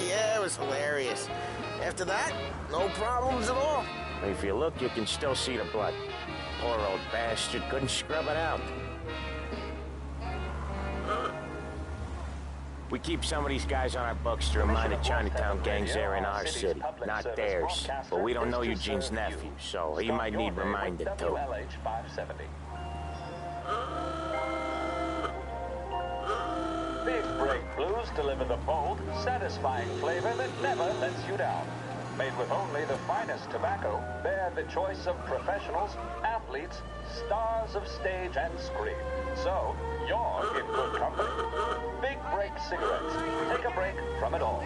Yeah, it was hilarious. After that, no problems at all. If you look, you can still see the blood. Poor old bastard couldn't scrub it out. We keep some of these guys on our books to remind the Chinatown gangs they're in our city, not theirs. But we don't know Eugene's nephew, so he might need reminded too. WLH 570. Big Break Blues deliver the bold, satisfying flavor that never lets you down. Made with only the finest tobacco, they're the choice of professionals, athletes, stars of stage and screen. So, you're in good company. Big Break cigarettes. Take a break from it all.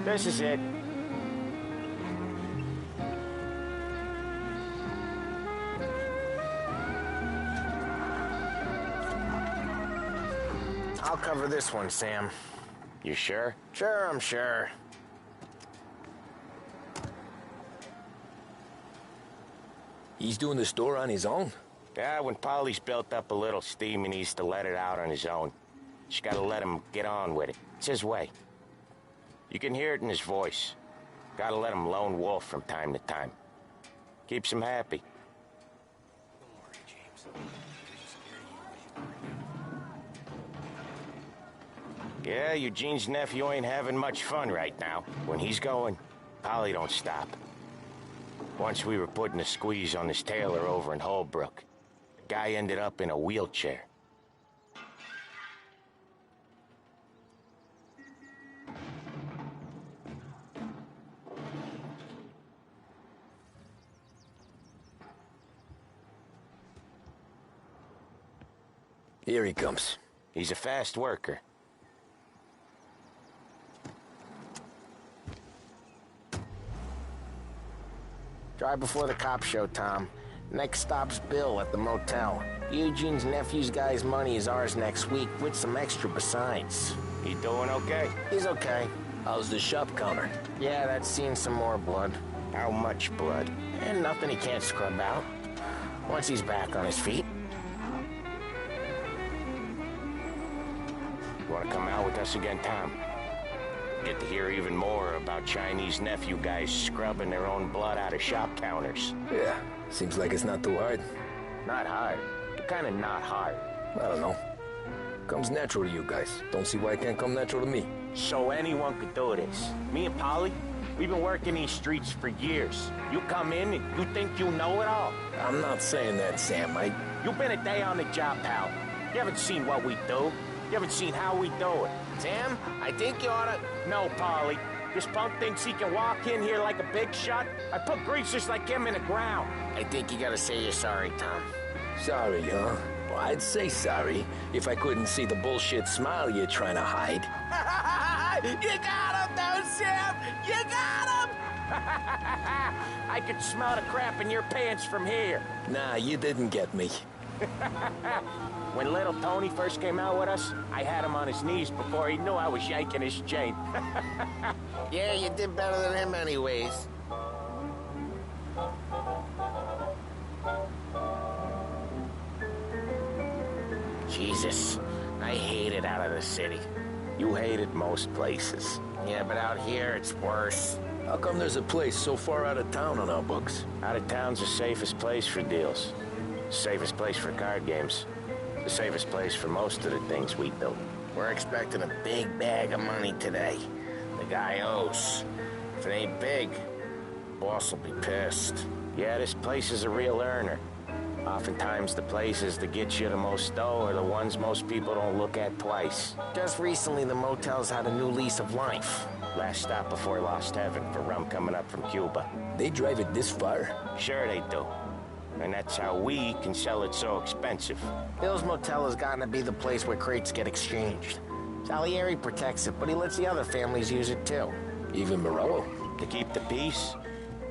This is it. I'll cover this one, Sam. You sure? Sure, I'm sure. He's doing the store on his own? Yeah, when Polly's built up a little steam, he needs to let it out on his own. Just gotta let him get on with it. It's his way. You can hear it in his voice. Gotta let him lone wolf from time to time. Keeps him happy. Yeah, Eugene's nephew ain't having much fun right now. When he's going, Polly don't stop. Once we were putting a squeeze on this tailor over in Holbrook. The guy ended up in a wheelchair. Here he comes. He's a fast worker. Drive before the cops show, Tom. Next stop's Bill at the motel. Eugene's nephew's guy's money is ours next week, with some extra besides. He doing okay? He's okay. How's the shop counter? Yeah, that's seen some more blood. How much blood? And nothing he can't scrub out. Once he's back on his feet. You want to come out with us again, Tom? Get to hear even more about Chinese nephew guys scrubbing their own blood out of shop counters. Yeah, seems like it's not too hard. Not hard. Kind of not hard. I don't know. Comes natural to you guys. Don't see why it can't come natural to me. So anyone could do this. Me and Polly, we've been working these streets for years. You come in and you think you know it all. I'm not saying that, Sam. You've been a day on the job, pal. You haven't seen what we do. You haven't seen how we do it. Sam, I think you oughta... No, Polly. This punk thinks he can walk in here like a big shot. I put greasers like him in the ground. I think you gotta say you're sorry, Tom. Sorry, huh? Well, I'd say sorry if I couldn't see the bullshit smile you're trying to hide. You got him, though, Sam! You got him! I could smell the crap in your pants from here. Nah, you didn't get me. When little Tony first came out with us, I had him on his knees before he knew I was yanking his chain. Yeah, you did better than him anyways. Jesus, I hate it out of the city. You hate it most places. Yeah, but out here, it's worse. How come there's a place so far out of town on our books? Out of town's the safest place for deals. Safest place for card games. The safest place for most of the things we do. We're expecting a big bag of money today. The guy owes. If it ain't big, boss will be pissed. Yeah, this place is a real earner. Oftentimes the places that get you the most dough are the ones most people don't look at twice. Just recently the motel's had a new lease of life. Last stop before Lost Heaven for rum coming up from Cuba. They drive it this far? Sure they do. And that's how we can sell it so expensive. Bill's Motel has gotten to be the place where crates get exchanged. Salieri protects it, but he lets the other families use it too. Even Morello? To keep the peace?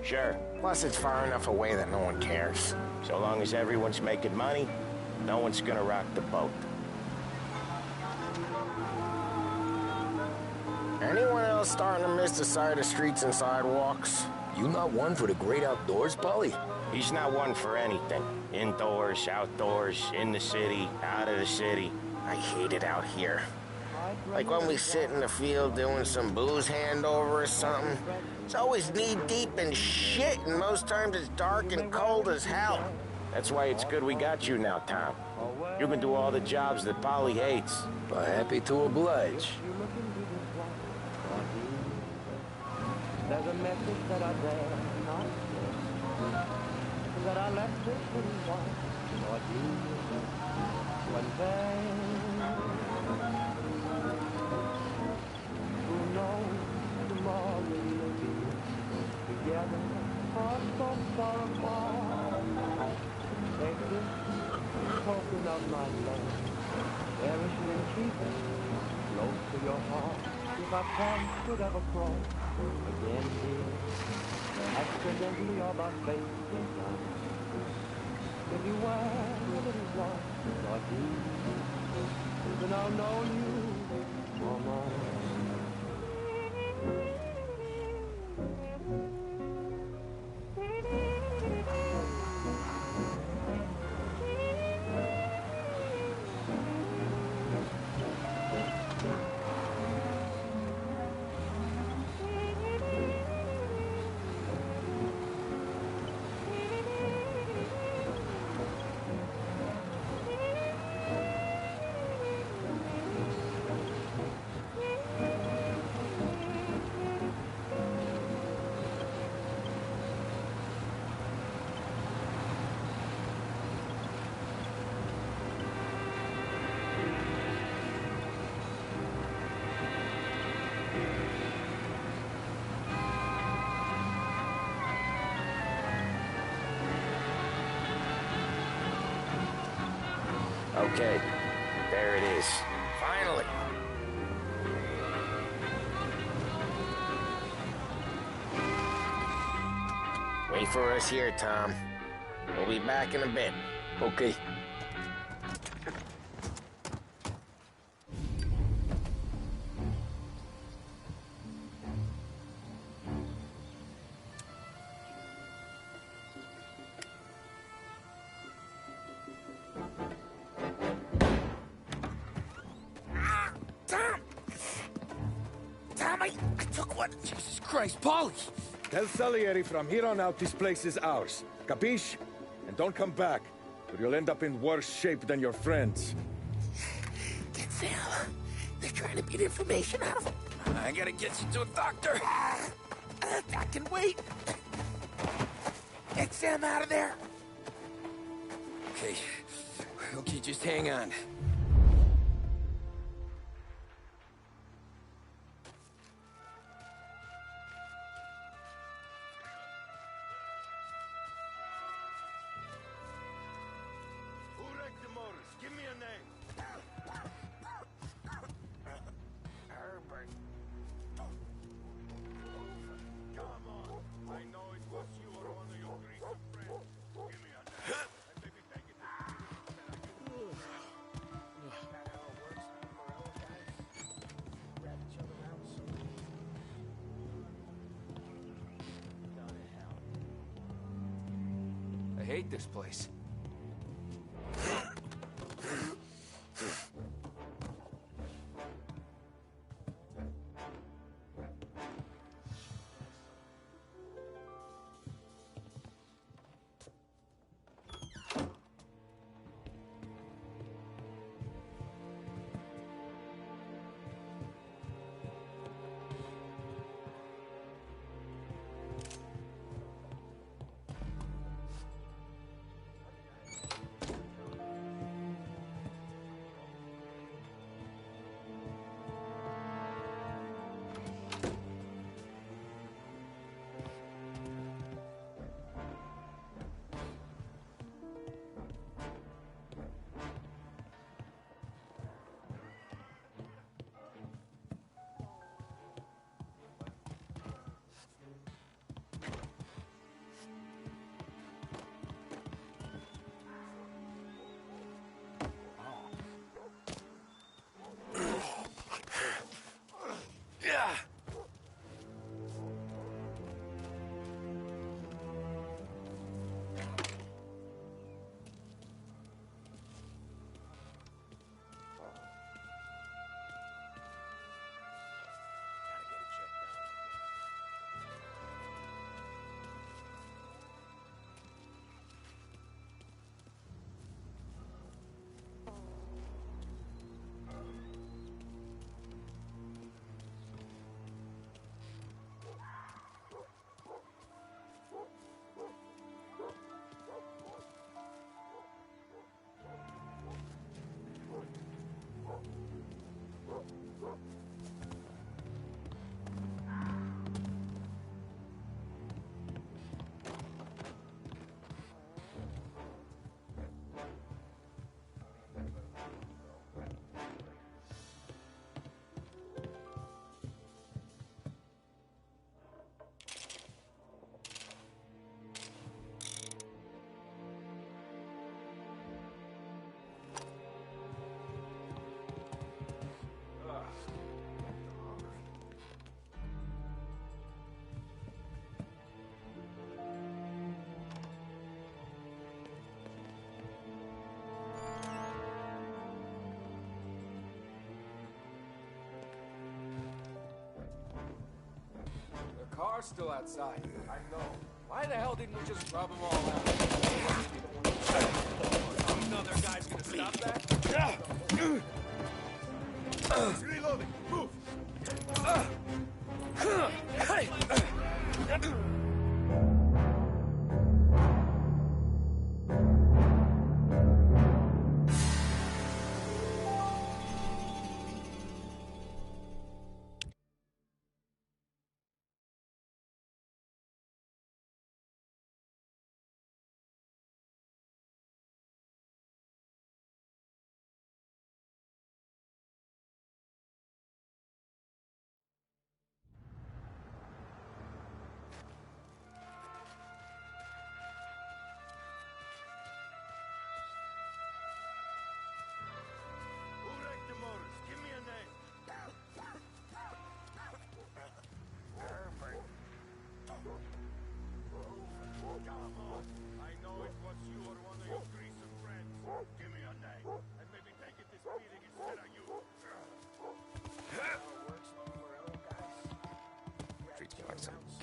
Sure. Plus it's far enough away that no one cares. So long as everyone's making money, no one's gonna rock the boat. Anyone else starting to miss the side of streets and sidewalks? You not one for the great outdoors, Polly? He's not one for anything. Indoors, outdoors, in the city, out of the city. I hate it out here. Like when we sit in the field doing some booze handover or something. It's always knee-deep in shit, and most times it's dark and cold as hell. That's why it's good we got you now, Tom. You can do all the jobs that Polly hates. Happy to oblige. There's a message that I dare not say, that I left it in one or one day. Who knows tomorrow we'll be together or so far apart. Take this token of my love, cherish it and keep it close to your heart. If our paths should ever cross again here, accidentally or by fate, if you were a little lost or deep, then I'll know you for mine. Okay, There it is. Finally. Wait for us here, Tom. We'll be back in a bit. Okay. Tommy, I took one. Jesus Christ, Polly! Tell Salieri from here on out this place is ours. Capiche? And don't come back, or you'll end up in worse shape than your friends. Get Sam. They're trying to beat information out of him. I gotta get you to a doctor. I can wait. Get Sam out of there. Okay. Okay, just hang on. Give me a name. Herbert. Come on. I know it was you or one of your greasy friends. Give me a name. And maybe take it I hate this place. The car's still outside. I know. Why the hell didn't we just rub them all out? No other guy's gonna stop that? He's reloading. Move. Hey!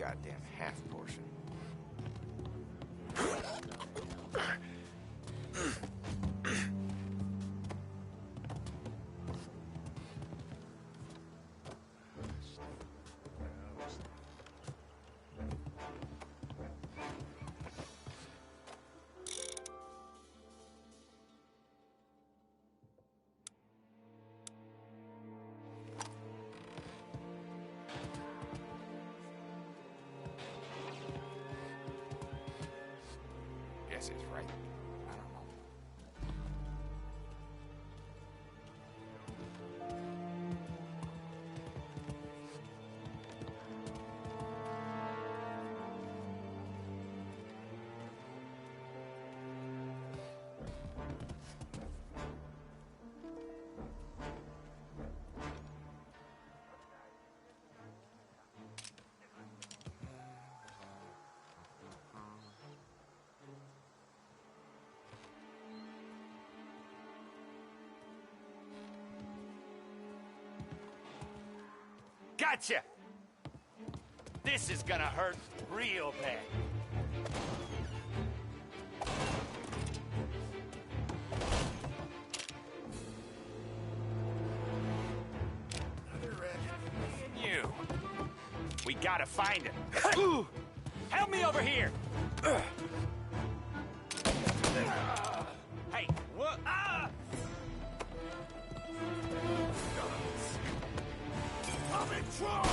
goddamn half portion. Guess he's right. I don't know. Gotcha! This is gonna hurt real bad. You. We gotta find him. Help me over here! Hey, what? I'm in trouble!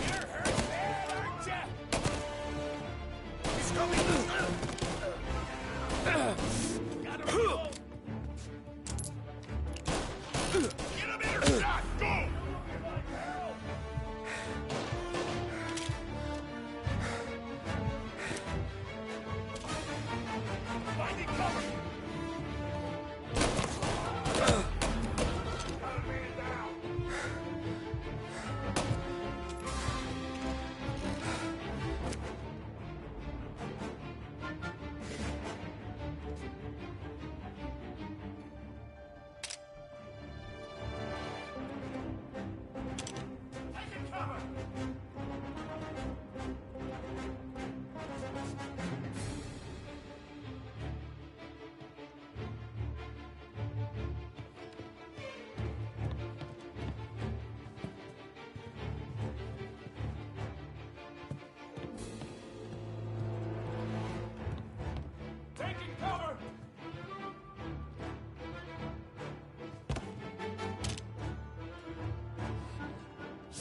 You're hurt bad, aren't ya? He's coming! Gotta reload! Get him here! Shot! Go! Finding cover! Taking cover!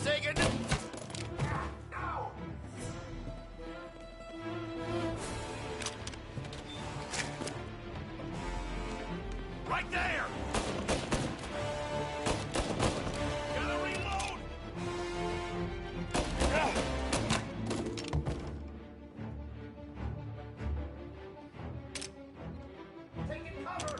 Taking it! No! Right there! Gotta reload! Taking cover!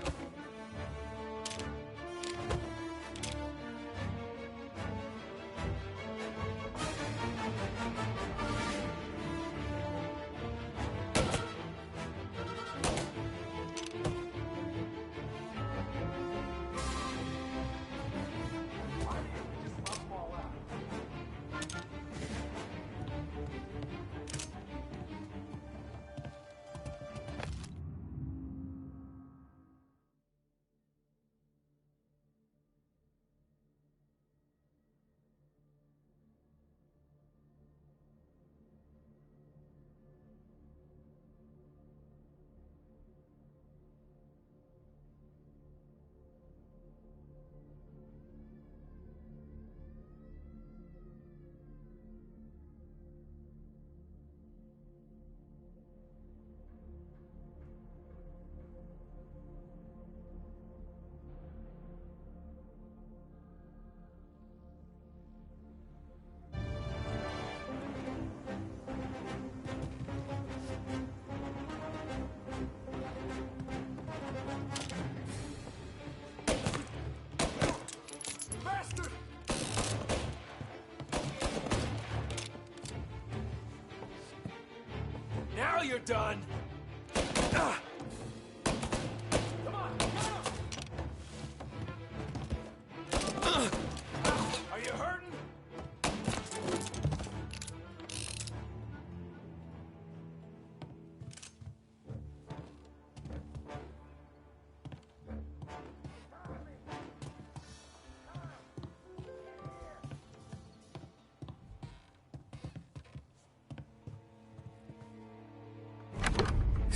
Bastard! Now you're done! Come on, come on! Are you hurting?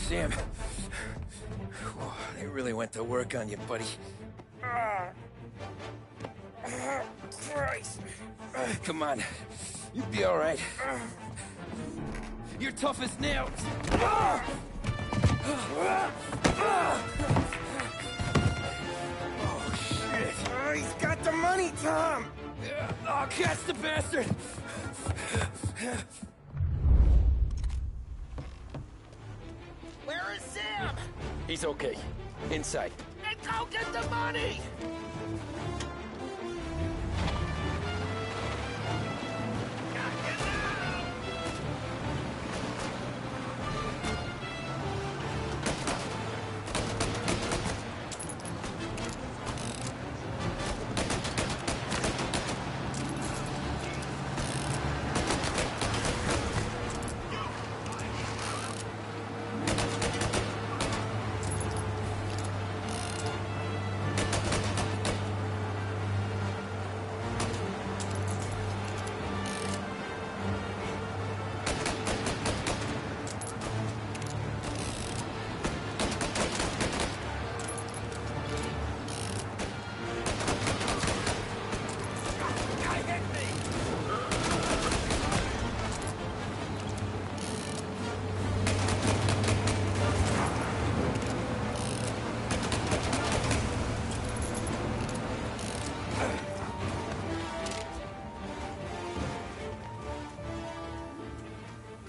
Sam. They really went to work on you, buddy. Christ. Come on. You'll be all right. You're tough as nails. Oh, shit. Oh, he's got the money, Tom! Oh, catch the bastard! Where is Sam? He's okay. Inside. Then go get the money!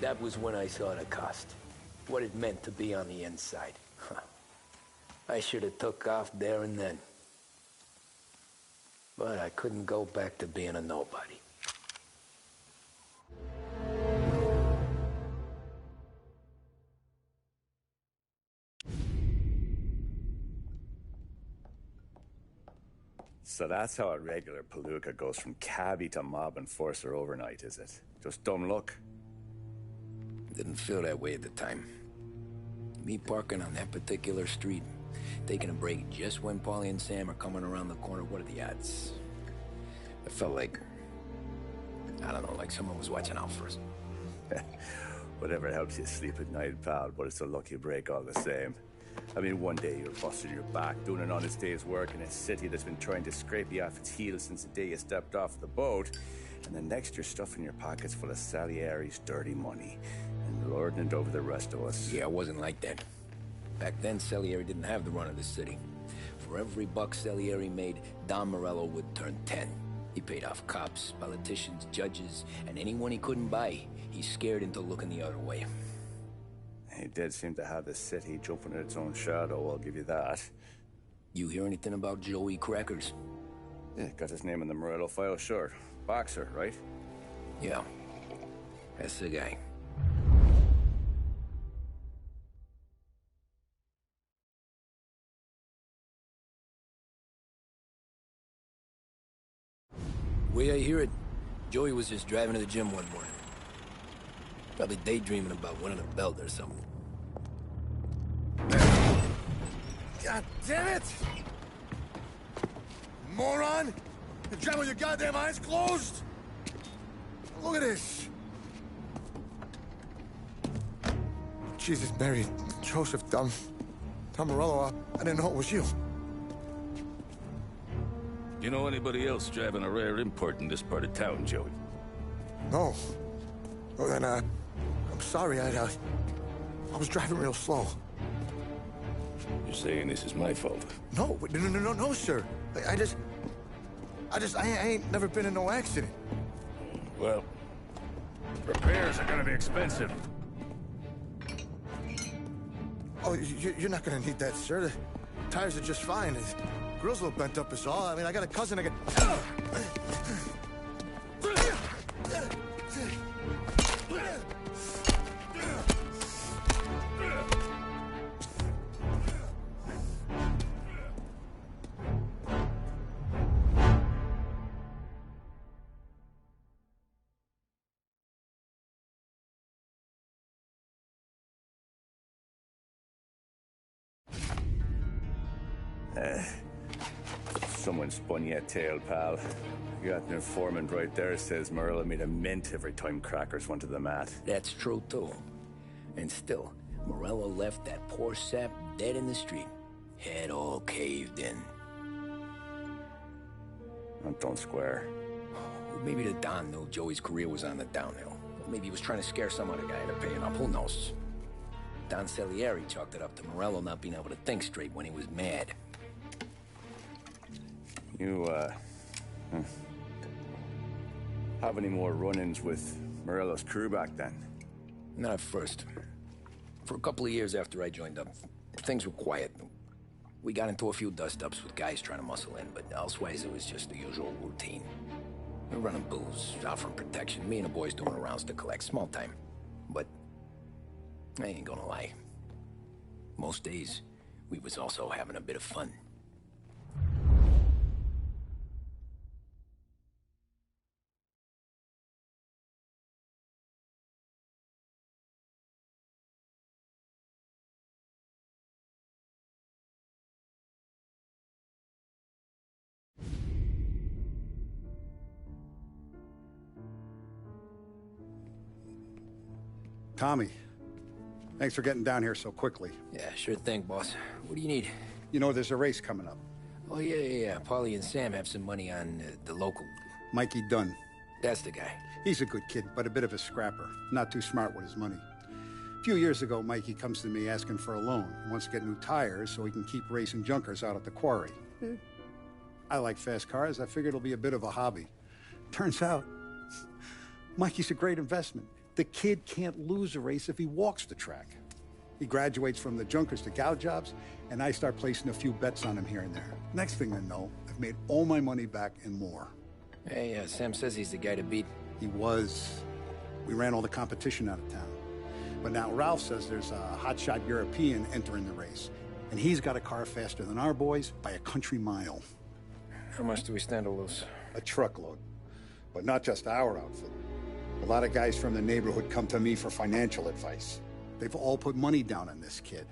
That was when I saw the cost. What it meant to be on the inside. I should have took off there and then. But I couldn't go back to being a nobody. So that's how a regular palooka goes from cabbie to mob enforcer overnight, is it? Just dumb luck? Didn't feel that way at the time. Me parking on that particular street, taking a break just when Paulie and Sam are coming around the corner, what are the odds? I felt like, I don't know, like someone was watching out for us. Whatever helps you sleep at night, pal, but it's a lucky break all the same. I mean, one day you're busting your back, doing an honest day's work in a city that's been trying to scrape you off its heels since the day you stepped off the boat, and the next you're stuffing your pockets full of Salieri's dirty money and lording it over the rest of us. Yeah, it wasn't like that. Back then, Salieri didn't have the run of the city. For every buck Salieri made, Don Morello would turn 10. He paid off cops, politicians, judges, and anyone he couldn't buy, he scared into looking the other way. He did seem to have the city jumping at its own shadow, I'll give you that. You hear anything about Joey Crackers? Yeah, got his name in the Morello file, sure. Boxer, right? Yeah, that's the guy. The way I hear it, Joey was just driving to the gym one morning. Probably daydreaming about winning a belt or something. God damn it! Moron! You're driving with your goddamn eyes closed? Look at this! Jesus, Mary, Joseph, Tom Morello, I didn't know it was you. You know anybody else driving a rare import in this part of town, Joey? No. Well, then, I'm sorry, I was driving real slow. You're saying this is my fault? No, no, sir. I ain't never been in no accident. Well, repairs are gonna be expensive. Oh, you're not gonna need that, sir. The tires are just fine. The grill's a little bent up is all. I mean, I got a cousin I can... Someone spun you a tail, pal. You got an informant right there says Morello made a mint every time Crackers went to the mat. That's true, too. And still, Morello left that poor sap dead in the street. Head all caved in. That don't square. Maybe the Don knew Joey's career was on the downhill. Or maybe he was trying to scare some other guy into paying up. Who knows? Don Salieri chalked it up to Morello not being able to think straight when he was mad. You, have any more run-ins with Morello's crew back then? Not at first. For a couple of years after I joined up, things were quiet. We got into a few dust-ups with guys trying to muscle in, but elsewise it was just the usual routine. We were running booze, offering protection, me and the boys doing rounds to collect, small time. But I ain't gonna lie. Most days, we was also having a bit of fun. Tommy, thanks for getting down here so quickly. Yeah, sure thing, boss. What do you need? You know, there's a race coming up. Oh, yeah. Paulie and Sam have some money on the local. Mikey Dunn. That's the guy. He's a good kid, but a bit of a scrapper. Not too smart with his money. A few years ago, Mikey comes to me asking for a loan. He wants to get new tires so he can keep racing junkers out at the quarry. I like fast cars. I figured it'll be a bit of a hobby. Turns out, Mikey's a great investment. The kid can't lose a race if he walks the track. He graduates from the junkers to gal jobs, and I start placing a few bets on him here and there. Next thing I know, I've made all my money back and more. Hey, Sam says he's the guy to beat. He was. We ran all the competition out of town. But now Ralph says there's a hotshot European entering the race, and he's got a car faster than our boys by a country mile. How much do we stand to lose? A truckload. But not just our outfit. A lot of guys from the neighborhood come to me for financial advice. They've all put money down on this kid.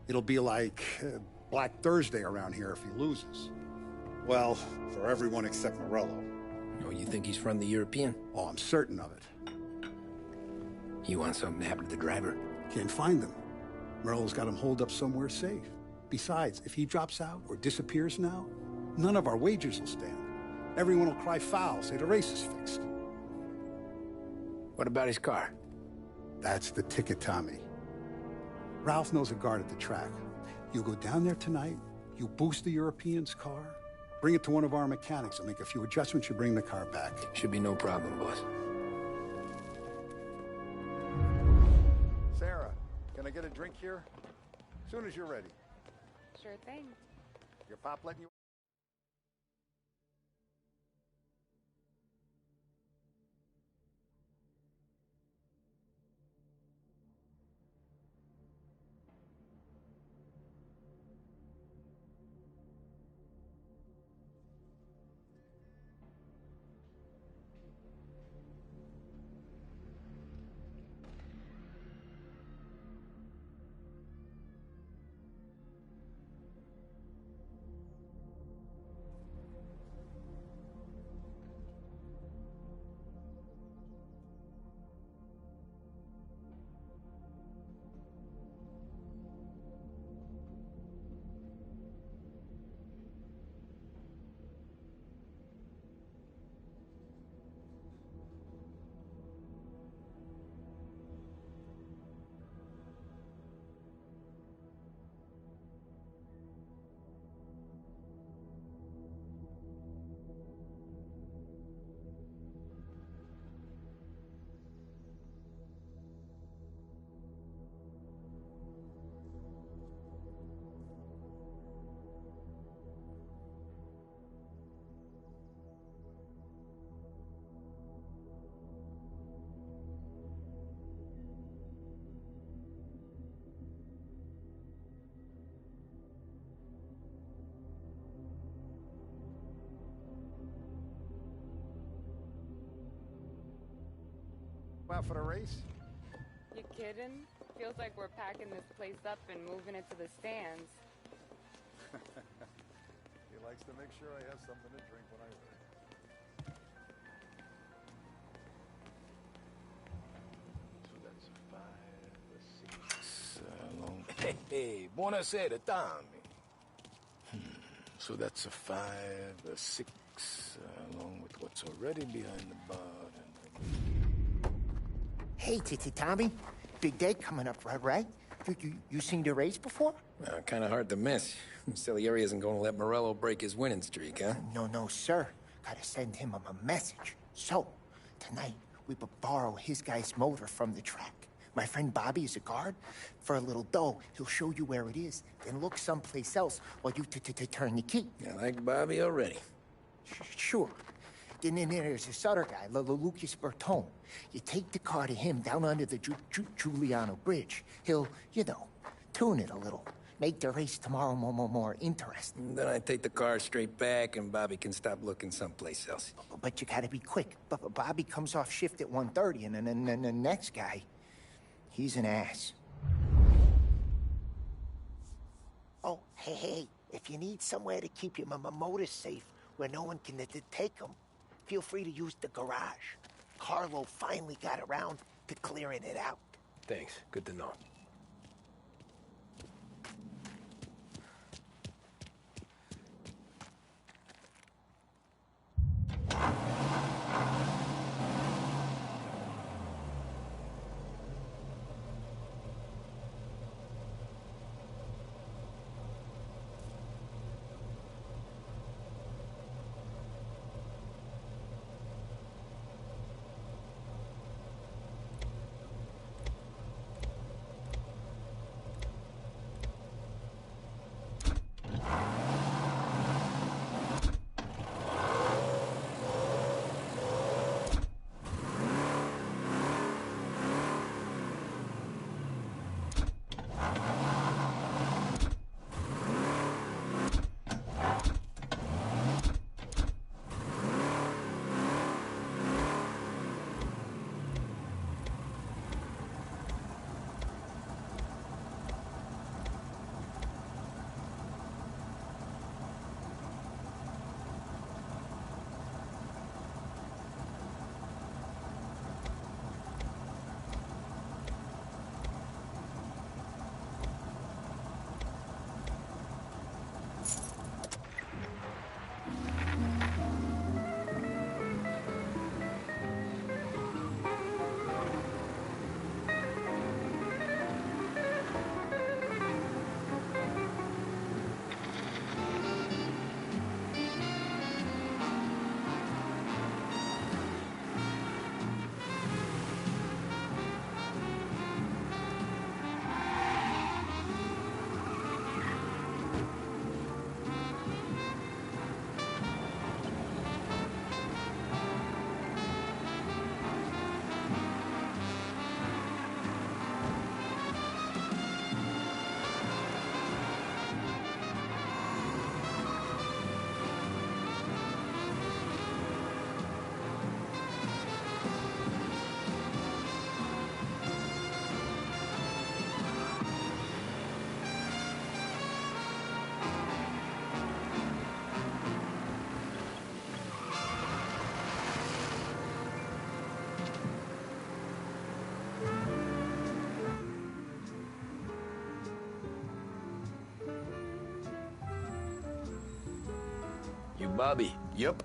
It'll be like Black Thursday around here if he loses. Well, for everyone except Morello. Oh, you think he's from the European? Oh, I'm certain of it. You want something to happen to the driver? Can't find him. Morello's got him holed up somewhere safe. Besides, if he drops out or disappears now, none of our wagers will stand. Everyone will cry foul, say the race is fixed. What about his car? That's the ticket, Tommy. Ralph knows a guard at the track. You go down there tonight, you boost the European's car, bring it to one of our mechanics, and make a few adjustments, you bring the car back. Should be no problem, boss. Sarah, can I get a drink here? As soon as you're ready. Sure thing. Your pop letting you... Out for the race? You kidding? Feels like we're packing this place up and moving it to the stands. He likes to make sure I have something to drink when I leave. So that's 5, 6, Hey, buonasera, Tommy. So that's a 5, a 6, along with what's already behind the bar. Hey, Tommy. Big day coming up, right? You seen the race before? Kind of hard to miss. Salieri isn't going to let Morello break his winning streak, huh? No, sir. Gotta send him a message. So, tonight, we borrow his guy's motor from the track. My friend Bobby is a guard. For a little dough, he'll show you where it is, then look someplace else while you turn the key. I like Bobby already. Sure. Then there's this other guy, Lucas Bertone. You take the car to him down under the Giuliano Bridge. He'll, tune it a little. Make the race tomorrow more interesting. Then I take the car straight back, and Bobby can stop looking someplace else. But you gotta be quick. Bobby comes off shift at 1:30, and then the next guy, he's an ass. Oh, hey, if you need somewhere to keep your motor safe where no one can take them, feel free to use the garage. Carlo finally got around to clearing it out. Thanks. Good to know. Bobby. Yep.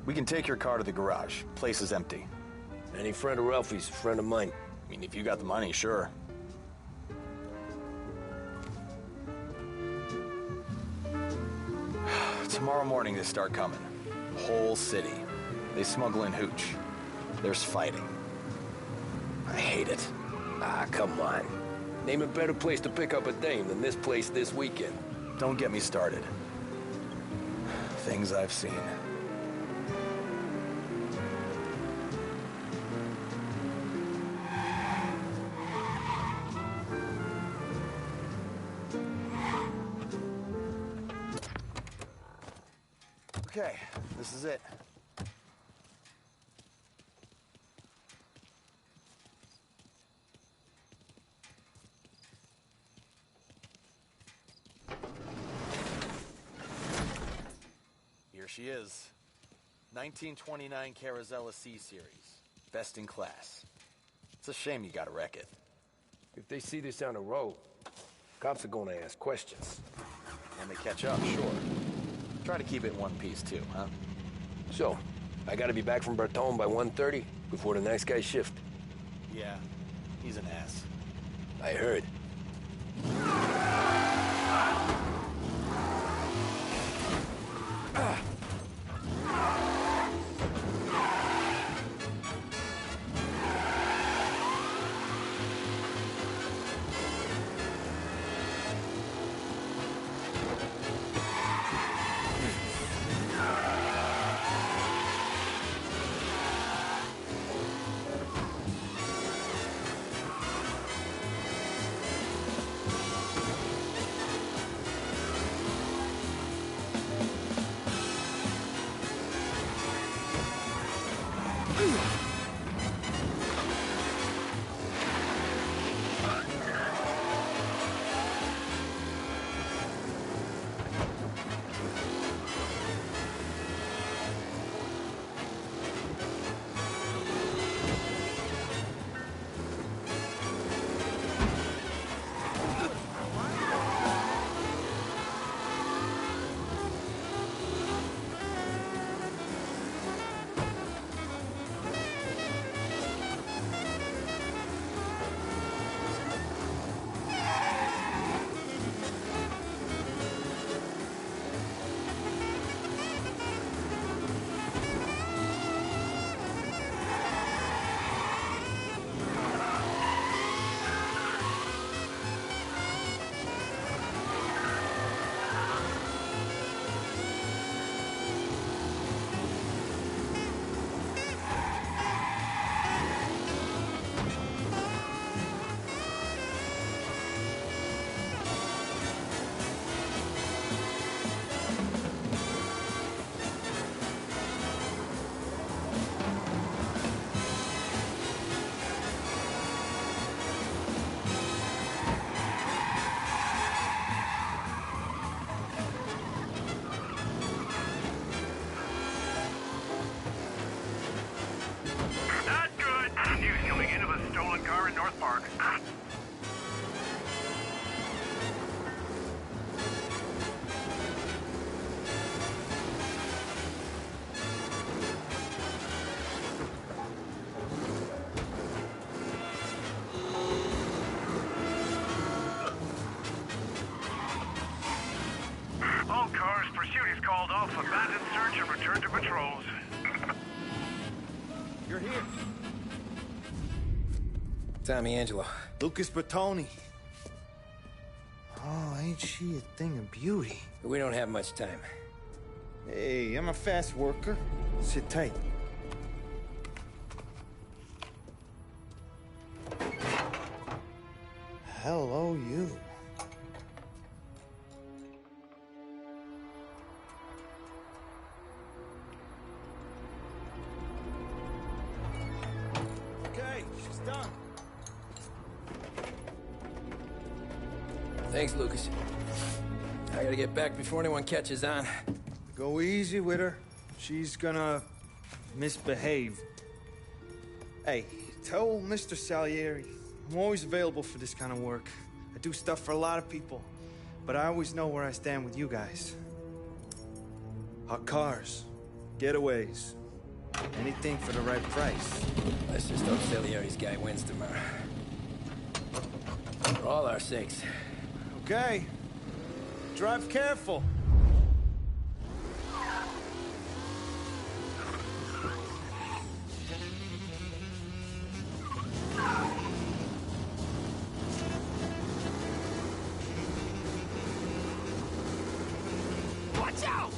We can take your car to the garage. Place is empty. Any friend of Ralphie's, a friend of mine. I mean, if you got the money, sure. Tomorrow morning they start coming. Whole city. They smuggle in hooch. There's fighting. I hate it. Ah, come on. Name a better place to pick up a dame than this place this weekend. Don't get me started. Things I've seen. Okay, this is it. Here she is. 1929 Carazella C-Series. Best in class. It's a shame you gotta wreck it. If they see this on the road, Cops are gonna ask questions. When they catch up, sure. Try to keep it in one piece, too, huh? So, I gotta be back from Bertone by 1:30 before the next guy's shift. Yeah, he's an ass. I heard. Not good. News coming in of a stolen car in North Park. All cars, pursuit is called off. Abandon search and return to patrols. You're here. Tommy Angelo. Lucas Bertoni. Oh, ain't she a thing of beauty? We don't have much time. Hey, I'm a fast worker. Sit tight. Hello, you. Okay, she's done. Thanks, Lucas. I gotta get back before anyone catches on. Go easy with her. She's gonna misbehave. Hey, tell Mr. Salieri I'm always available for this kind of work. I do stuff for a lot of people, but I always know where I stand with you guys. Hot cars, getaways, anything for the right price. Let's just hope Salieri's guy wins tomorrow. For all our sakes. Okay. Drive careful. Watch out!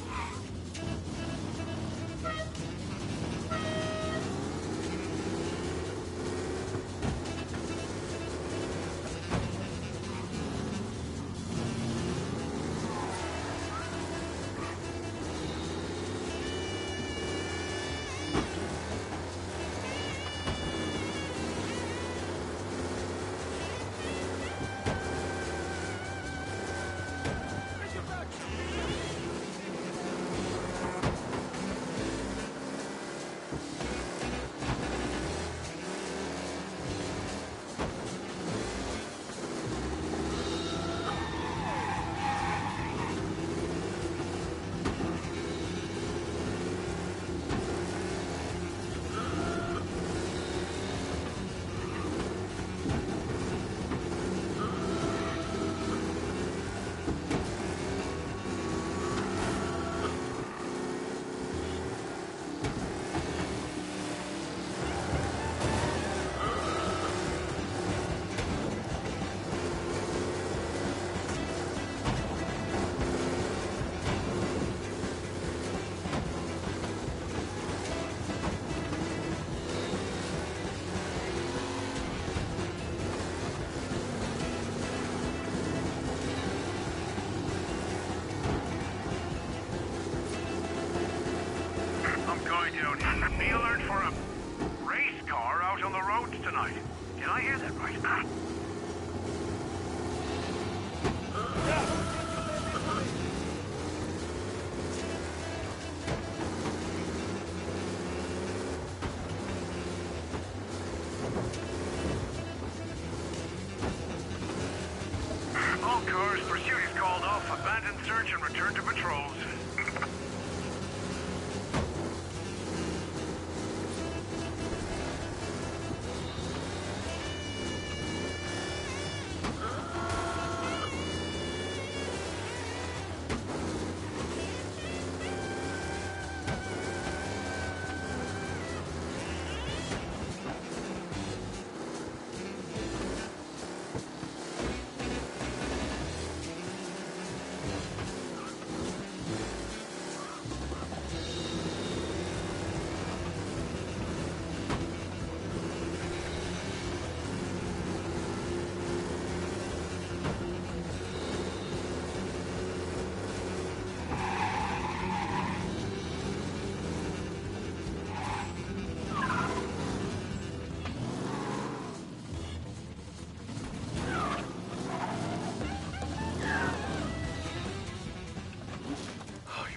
tonight. Did I hear that right? All cars, pursuit is called off. Abandon search and return to patrols.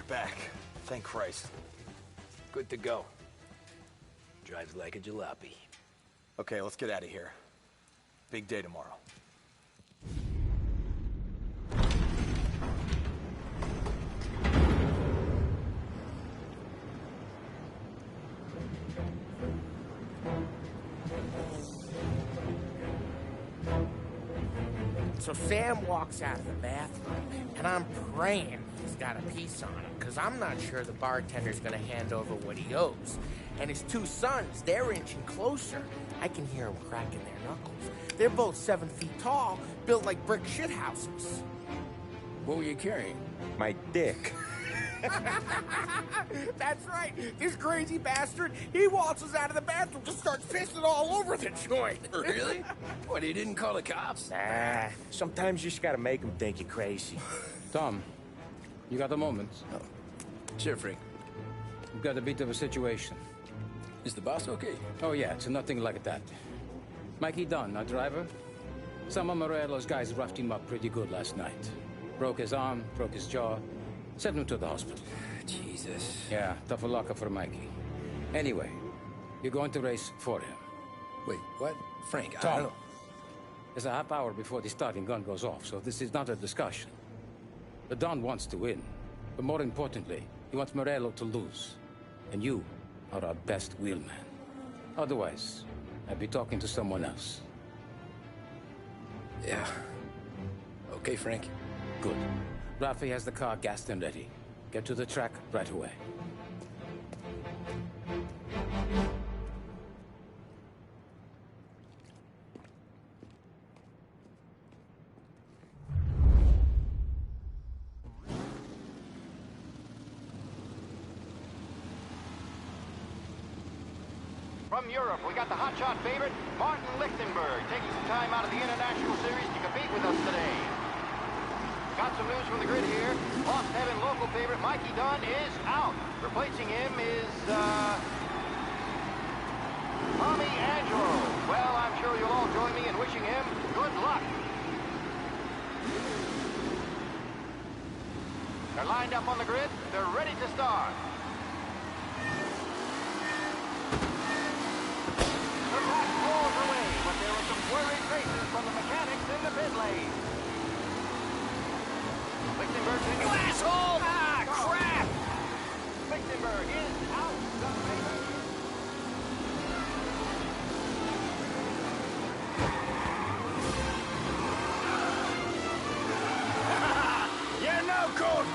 Back. Thank Christ. Good to go. Drives like a jalopy. Okay, let's get out of here. Big day tomorrow. So Sam walks out of the bathroom, and I'm praying he's got a piece on him, because I'm not sure the bartender's going to hand over what he owes. And his two sons, they're inching closer. I can hear them cracking their knuckles. They're both 7 feet tall, built like brick shithouses. What were you carrying? My dick. That's right. This crazy bastard, he waltzes out of the bathroom, just starts pissing all over the joint. Really? What, he didn't call the cops? Nah, sometimes you just gotta make them think you're crazy. Tom, you got a moment? Oh. Sure, Frank. We've got a bit of a situation. Is the boss okay? Oh, yeah, it's nothing like that. Mikey Dunn, our driver. Some of Morello's guys roughed him up pretty good last night. Broke his arm, broke his jaw. Sent him to the hospital. Jesus. Yeah, tough luck for Mikey. Anyway, you're going to race for him. Wait, what? Frank, Tom, I don't know. There's a half hour before the starting gun goes off, so this is not a discussion. The Don wants to win, but more importantly, he wants Morello to lose. And you are our best wheelman. Otherwise, I'd be talking to someone else. Yeah. Okay, Frank. Good. Rafi has the car gassed and ready. Get to the track right away. From Europe, we got the hotshot favorite, Martin Lichtenberg, taking some time out of the International Series to compete with us today. Got some news from the grid here. Lost Heaven local favorite Mikey Dunn is out. Replacing him is, Tommy Angelo. Well, I'm sure you'll all join me in wishing him good luck. They're lined up on the grid. They're ready to start. The pack rolls away, but there were some worried faces from the mechanics in the pit lane. Lichtenberg, you asshole! Ah, crap! Lichtenberg is out. The favorite. You're no good!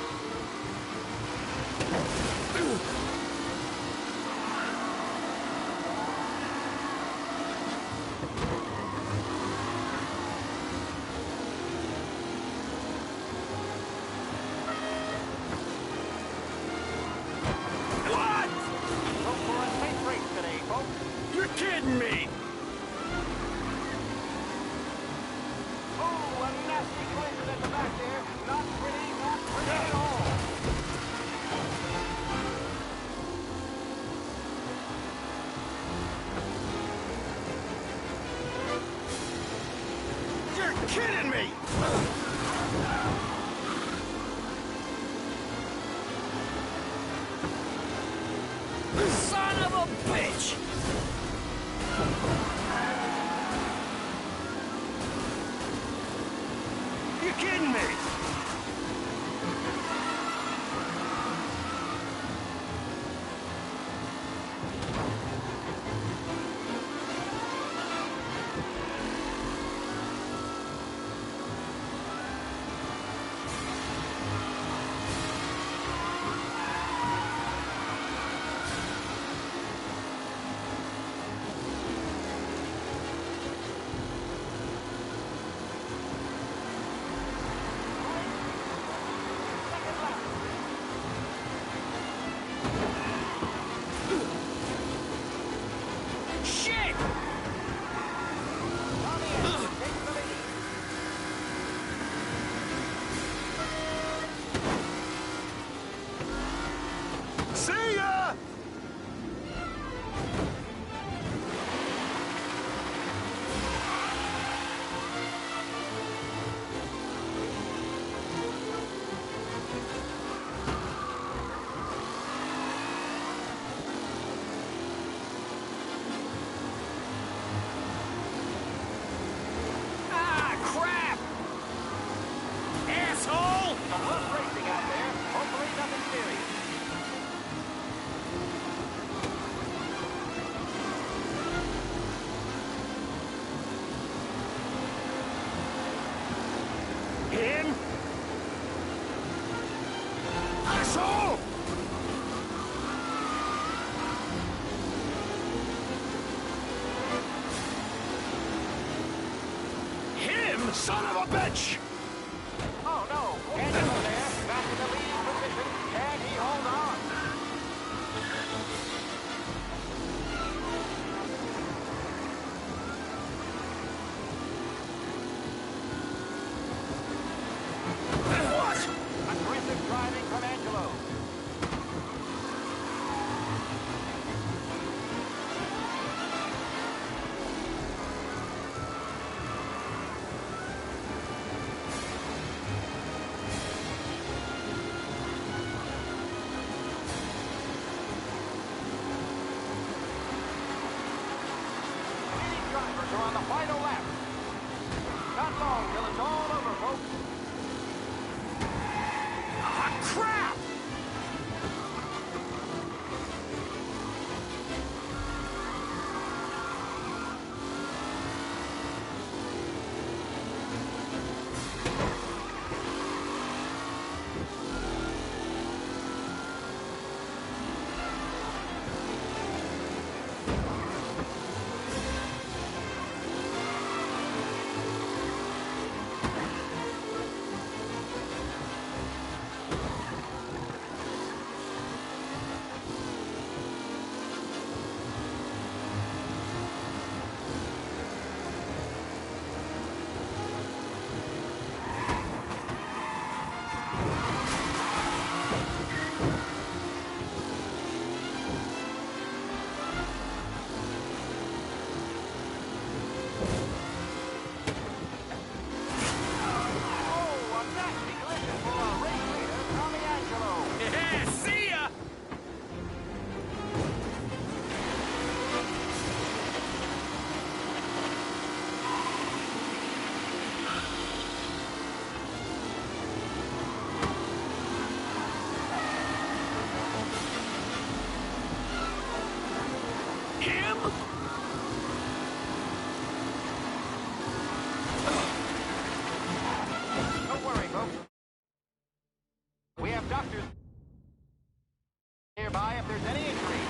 Kidding me? Oh, a nasty collision at the back there. Not pretty at all. kidding me? Son of a bitch! You kidding me? Shit! See ya! Ah, crap! Asshole! Some rough racing out there. Hopefully nothing serious. Him? Asshole! Him? Son of a bitch! Oh no! Angelo there, back in the leading position. Can he hold on? What? Aggressive driving from Angelo. Leading drivers are on the final lap. Not long till it's all over, folks. Ah, crap! Oh, a nasty collision for our race leader, Tommy Angelo. Yeah, see ya! Him? Don't worry, folks. We have doctors nearby if there's any injury.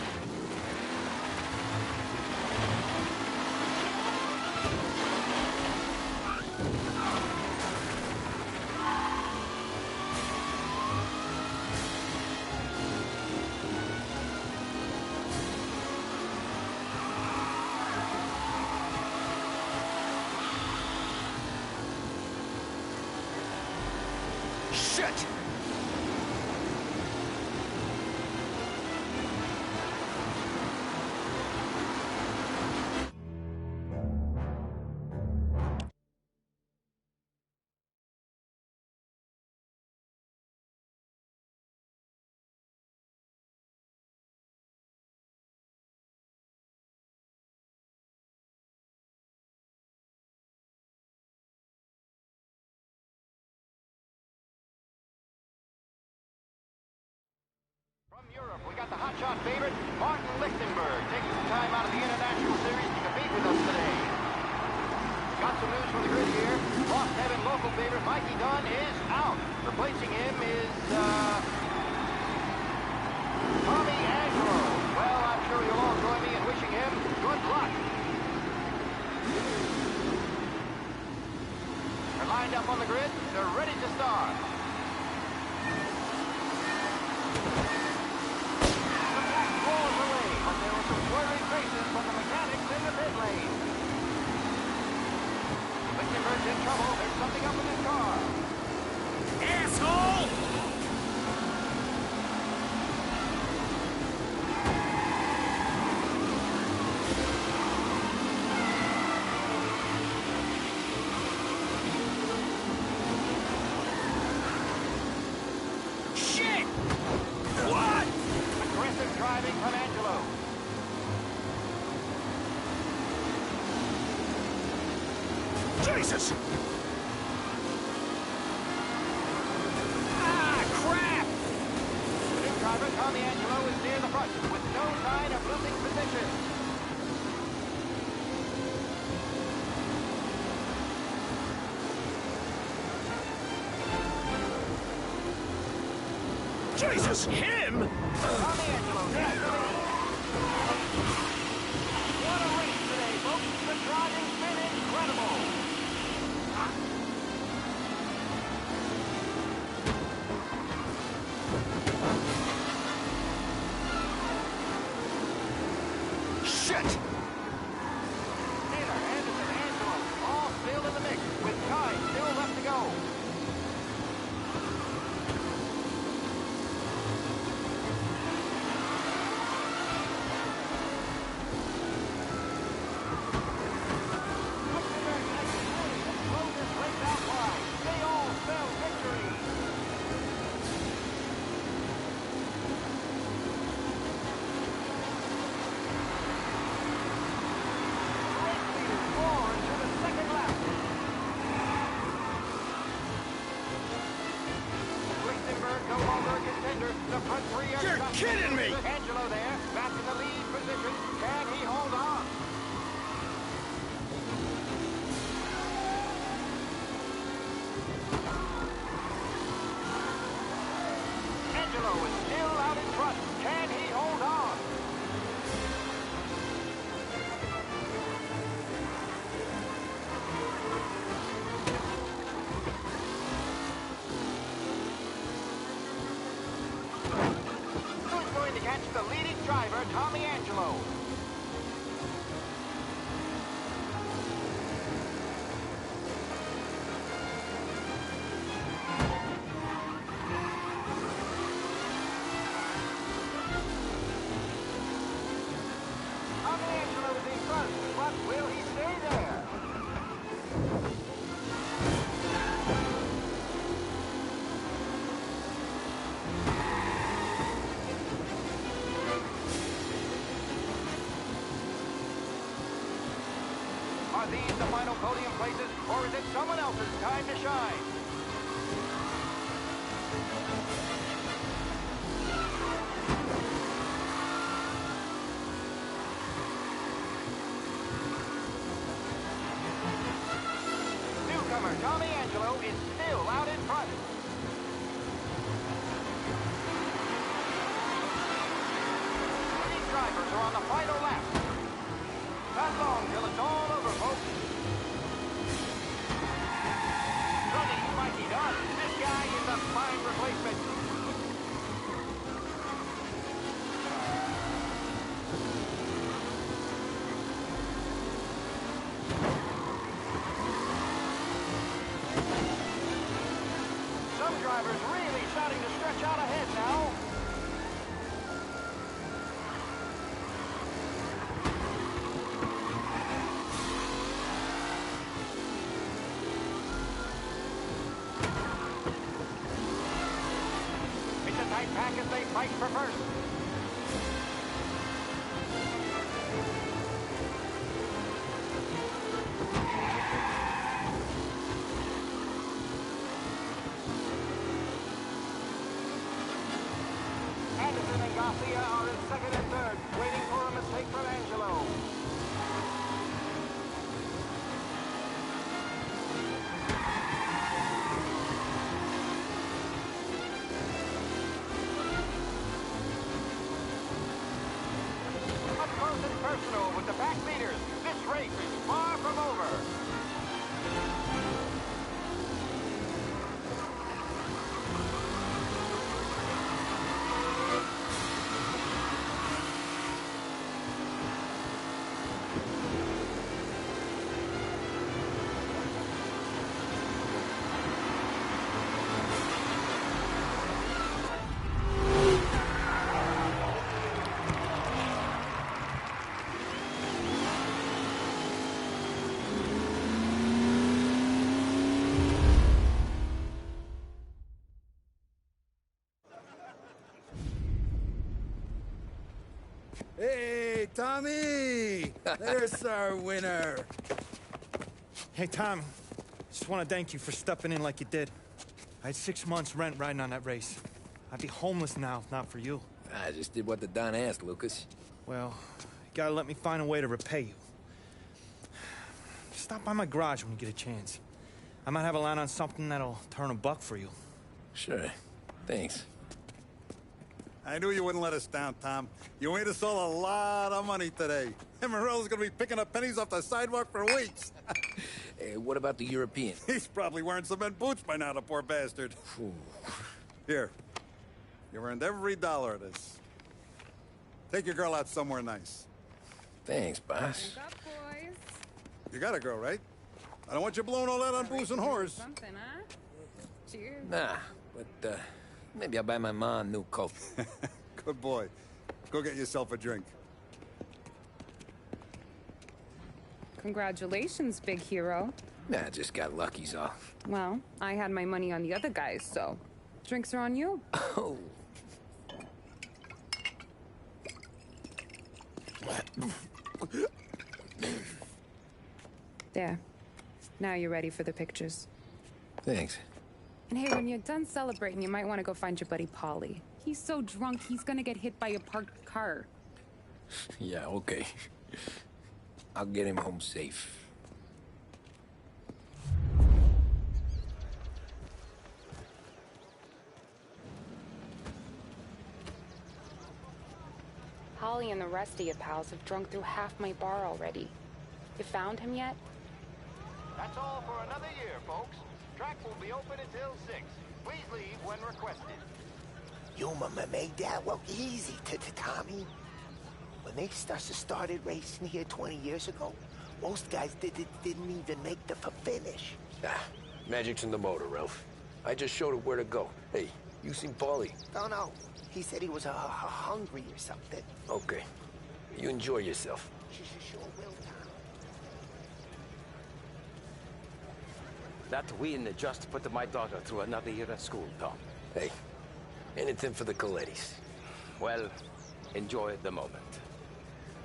Shit! hotshot favorite, Martin Lichtenberg, taking some time out of the International Series to compete with us today. Got some news from the grid here. Lost Heaven local favorite Mikey Dunn is out. Replacing him is, Tommy Angelo. Well, I'm sure you'll all join me in wishing him good luck. They're lined up on the grid. They're ready to start. The pack roars away, but there were some worried faces from the mechanics in the pit lane. Lichtenberg's in trouble. There's something up with his car. Asshole! Shit! What? Aggressive driving from Angelo. Jesus! The new driver, Tommy Angelo, is near the front with no sign of losing position. Jesus! Him? Tommy Angelo, yes, the lead. What a race today, folks. The driving's been incredible. Shit! Taylor, Anderson, Angelo, all still in the mix, with time still left to go. Close this race out wide. They all spell victory. Race leaders roar into the second lap. Lichtenberg no longer a contender. The front three are You're kidding me! Angelo there, back in the lead position. Can he hold on? Angelo is still out in front. Can he hold on? Who's going to catch the leading driver, Tommy Angelo? Tommy Angelo is in front, but will he stay there? Are these the final podium places, or is it someone else's time to shine? Newcomer Tommy Angelo is still out in front. Three drivers are on the final lap. Not long till it's all over, folks. Running Mikey Dunn. This guy is a fine replacement. Some drivers really starting to stretch out ahead now. It's a tight pack as they fight for first. Anderson and Garcia are in second. Tommy! There's our winner. Hey, Tom. Just want to thank you for stepping in like you did. I had 6 months rent riding on that race. I'd be homeless now if not for you. I just did what the Don asked, Lucas. Well, you gotta let me find a way to repay you. Stop by my garage when you get a chance. I might have a line on something that'll turn $1 for you. Sure. Thanks. I knew you wouldn't let us down, Tom. You made us all a lot of money today. And Morello's gonna be picking up pennies off the sidewalk for weeks. Hey, what about the European? He's probably wearing cement boots by now, the poor bastard. Here. You've earned every dollar of this. Take your girl out somewhere nice. Thanch, boss. Wake up, boys. You got a girl, right? I don't want you blowing all that on booze and whores. Something, huh? Cheers. Nah, but maybe I'll buy my ma a new coat. Good boy. Go get yourself a drink. Congratulations, big hero. Nah, I just got lucky's off. Well, I had my money on the other guys, so drinks are on you. Oh. There. Now you're ready for the pictures. Thanks. And hey, when you're done celebrating, you might want to go find your buddy Paulie. He's so drunk, he's gonna get hit by a parked car. Yeah, okay. I'll get him home safe. Holly and the rest of your pals have drunk through half my bar already. You found him yet? That's all for another year, folks. Track will be open until 6. Please leave when requested. You made that look easy to Tommy. When they started racing here 20 years ago, most guys didn't even make the finish. Ah, magic's in the motor, Ralph. I just showed it where to go. Hey, you seen Paulie? No. He said he was hungry or something. Okay. You enjoy yourself. Sure will, Tom. That win just put my daughter through another year at school, Tom. Hey, anything for the Colettis. Well, enjoy the moment.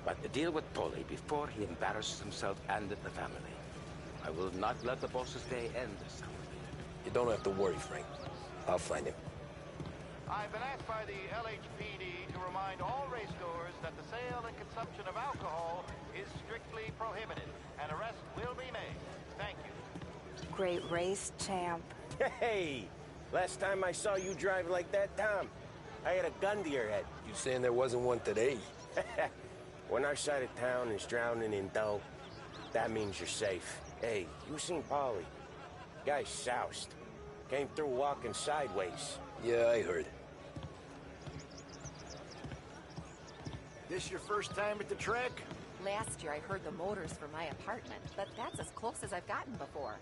But deal with Paulie before he embarrasses himself and the family. I will not let the boss's day end this time. You don't have to worry, Frank. I'll find him. I've been asked by the LHPD to remind all racegoers that the sale and consumption of alcohol is strictly prohibited. An arrest will be made. Thank you. Great race, champ. Hey! Last time I saw you drive like that, Tom, I had a gun to your head. You saying there wasn't one today? When our side of town is drowning in dough, that means you're safe. Hey, you seen Paulie? Guy's soused. Came through walking sideways. Yeah, I heard. This your first time at the track? Last year I heard the motors for my apartment, but that's as close as I've gotten before.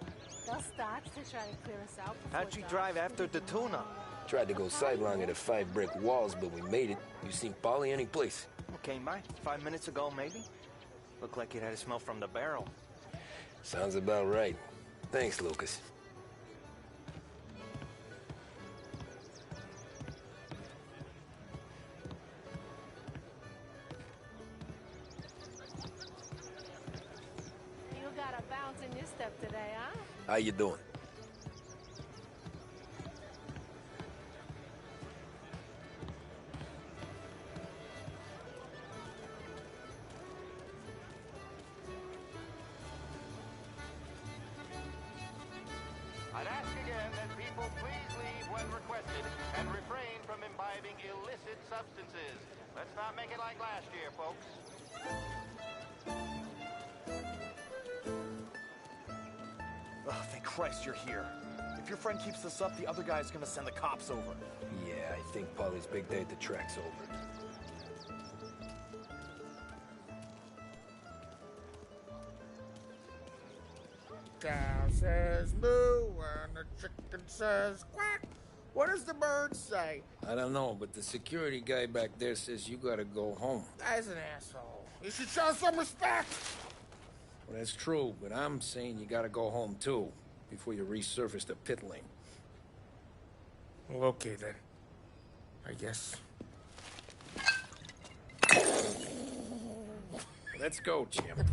They'll start to try to clear us out. How'd you drive after the tuna? Tried to go sidelong at the 5 brick walls, but we made it. You seen Paulie any place? Came by 5 minutes ago, maybe. Looked like it had a smell from the barrel. Sounds about right. Thanks, Lucas. You got a bounce in your step today, huh? How you doing? I'd ask again that people please leave when requested and refrain from imbibing illicit substances. Let's not make it like last year, folks. Oh, thank Christ you're here. If your friend keeps this up, the other guy's gonna send the cops over. Yeah, I think Paulie's big day at the track's over. Cow says moo and the chicken says quack. What does the bird say? I don't know, but the security guy back there says you gotta go home. Guy's an asshole. You should show some respect. Well, that's true, but I'm saying you gotta go home too, before you resurface the pit lane. Well, okay then. I guess. Let's go, champ.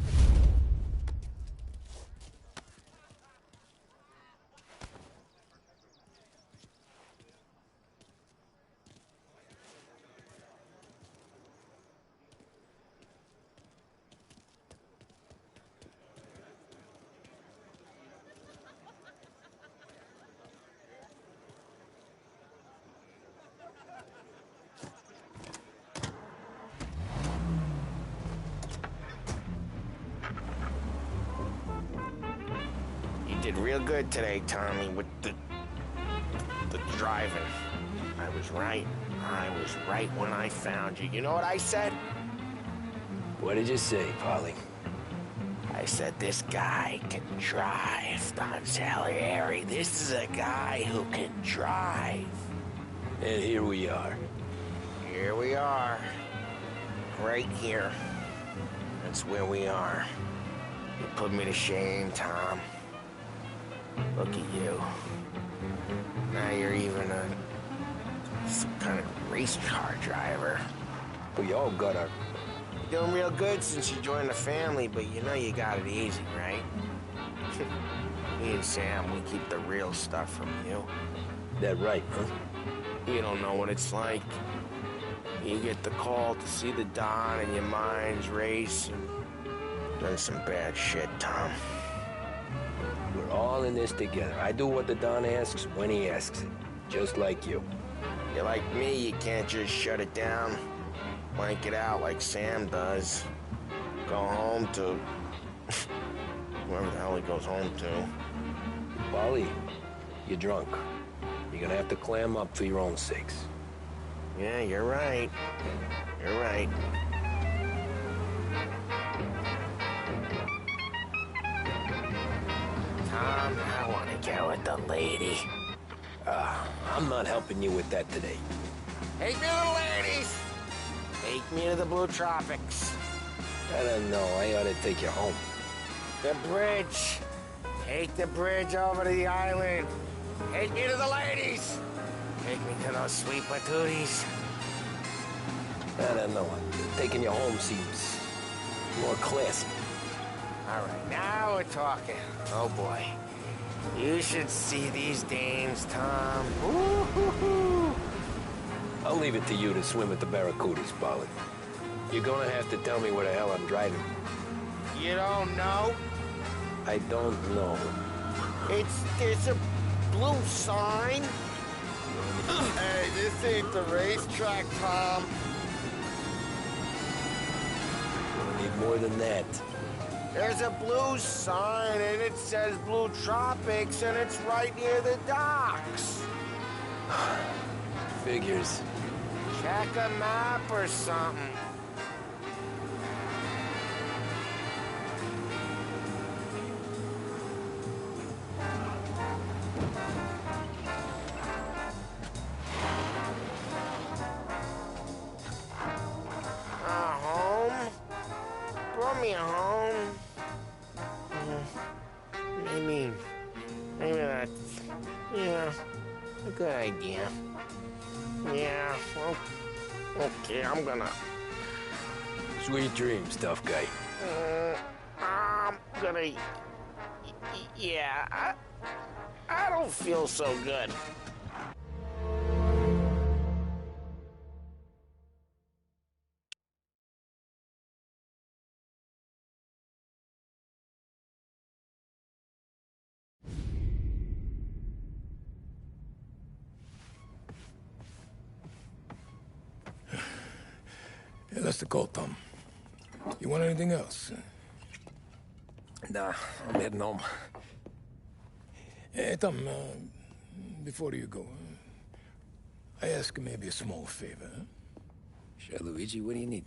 You did real good today, Tommy, with the driving. I was right. I was right when I found you. You know what I said? What did you say, Polly? I said, this guy can drive, Don Salieri. This is a guy who can drive. And here we are. Here we are. Right here. That's where we are. You put me to shame, Tom. Look at you. Now you're even some kind of race car driver. We all got our... You're doing real good since you joined the family, but you know you got it easy, right? Me and Sam, we keep the real stuff from you. That right, huh? You don't know what it's like. You get the call to see the Don and your mind's race and done some bad shit, Tom. We're all in this together. I do what the Don asks when he asks it. Just like you. You're like me, you can't just shut it down. Blank it out like Sam does. Go home to... whoever the hell he goes home to. Polly, you're drunk. You're gonna have to clam up for your own sakes. Yeah, you're right. You're right. Tom, I want to get with the lady. I'm not helping you with that today. Take me to the ladies! Take me to the Blue Tropics. I don't know. I ought to take you home. The bridge. Take the bridge over to the island. Take me to the ladies. Take me to those sweet patooties. I don't know. Taking you home seems more classy. All right, now we're talking. Oh, boy. You should see these dames, Tom. Woo-hoo-hoo. I'll leave it to you to swim with the barracudas, Polly. You're gonna have to tell me where the hell I'm driving. You don't know? I don't know. There's a blue sign. Hey, this ain't the racetrack, Tom. We'll need more than that. There's a blue sign, and it says Blue Tropics, and it's right near the docks. Figures. Check a map or something. Home? Brought me home. Maybe that's, a good idea. Yeah, well, okay, I'm gonna... Sweet dreams, tough guy. I'm gonna... Yeah, I don't feel so good. Yeah, that's the call, Tom. You want anything else? Nah, I'm heading home. Hey, Tom, before you go, I ask maybe a small favor. Huh? Sure, Luigi, what do you need?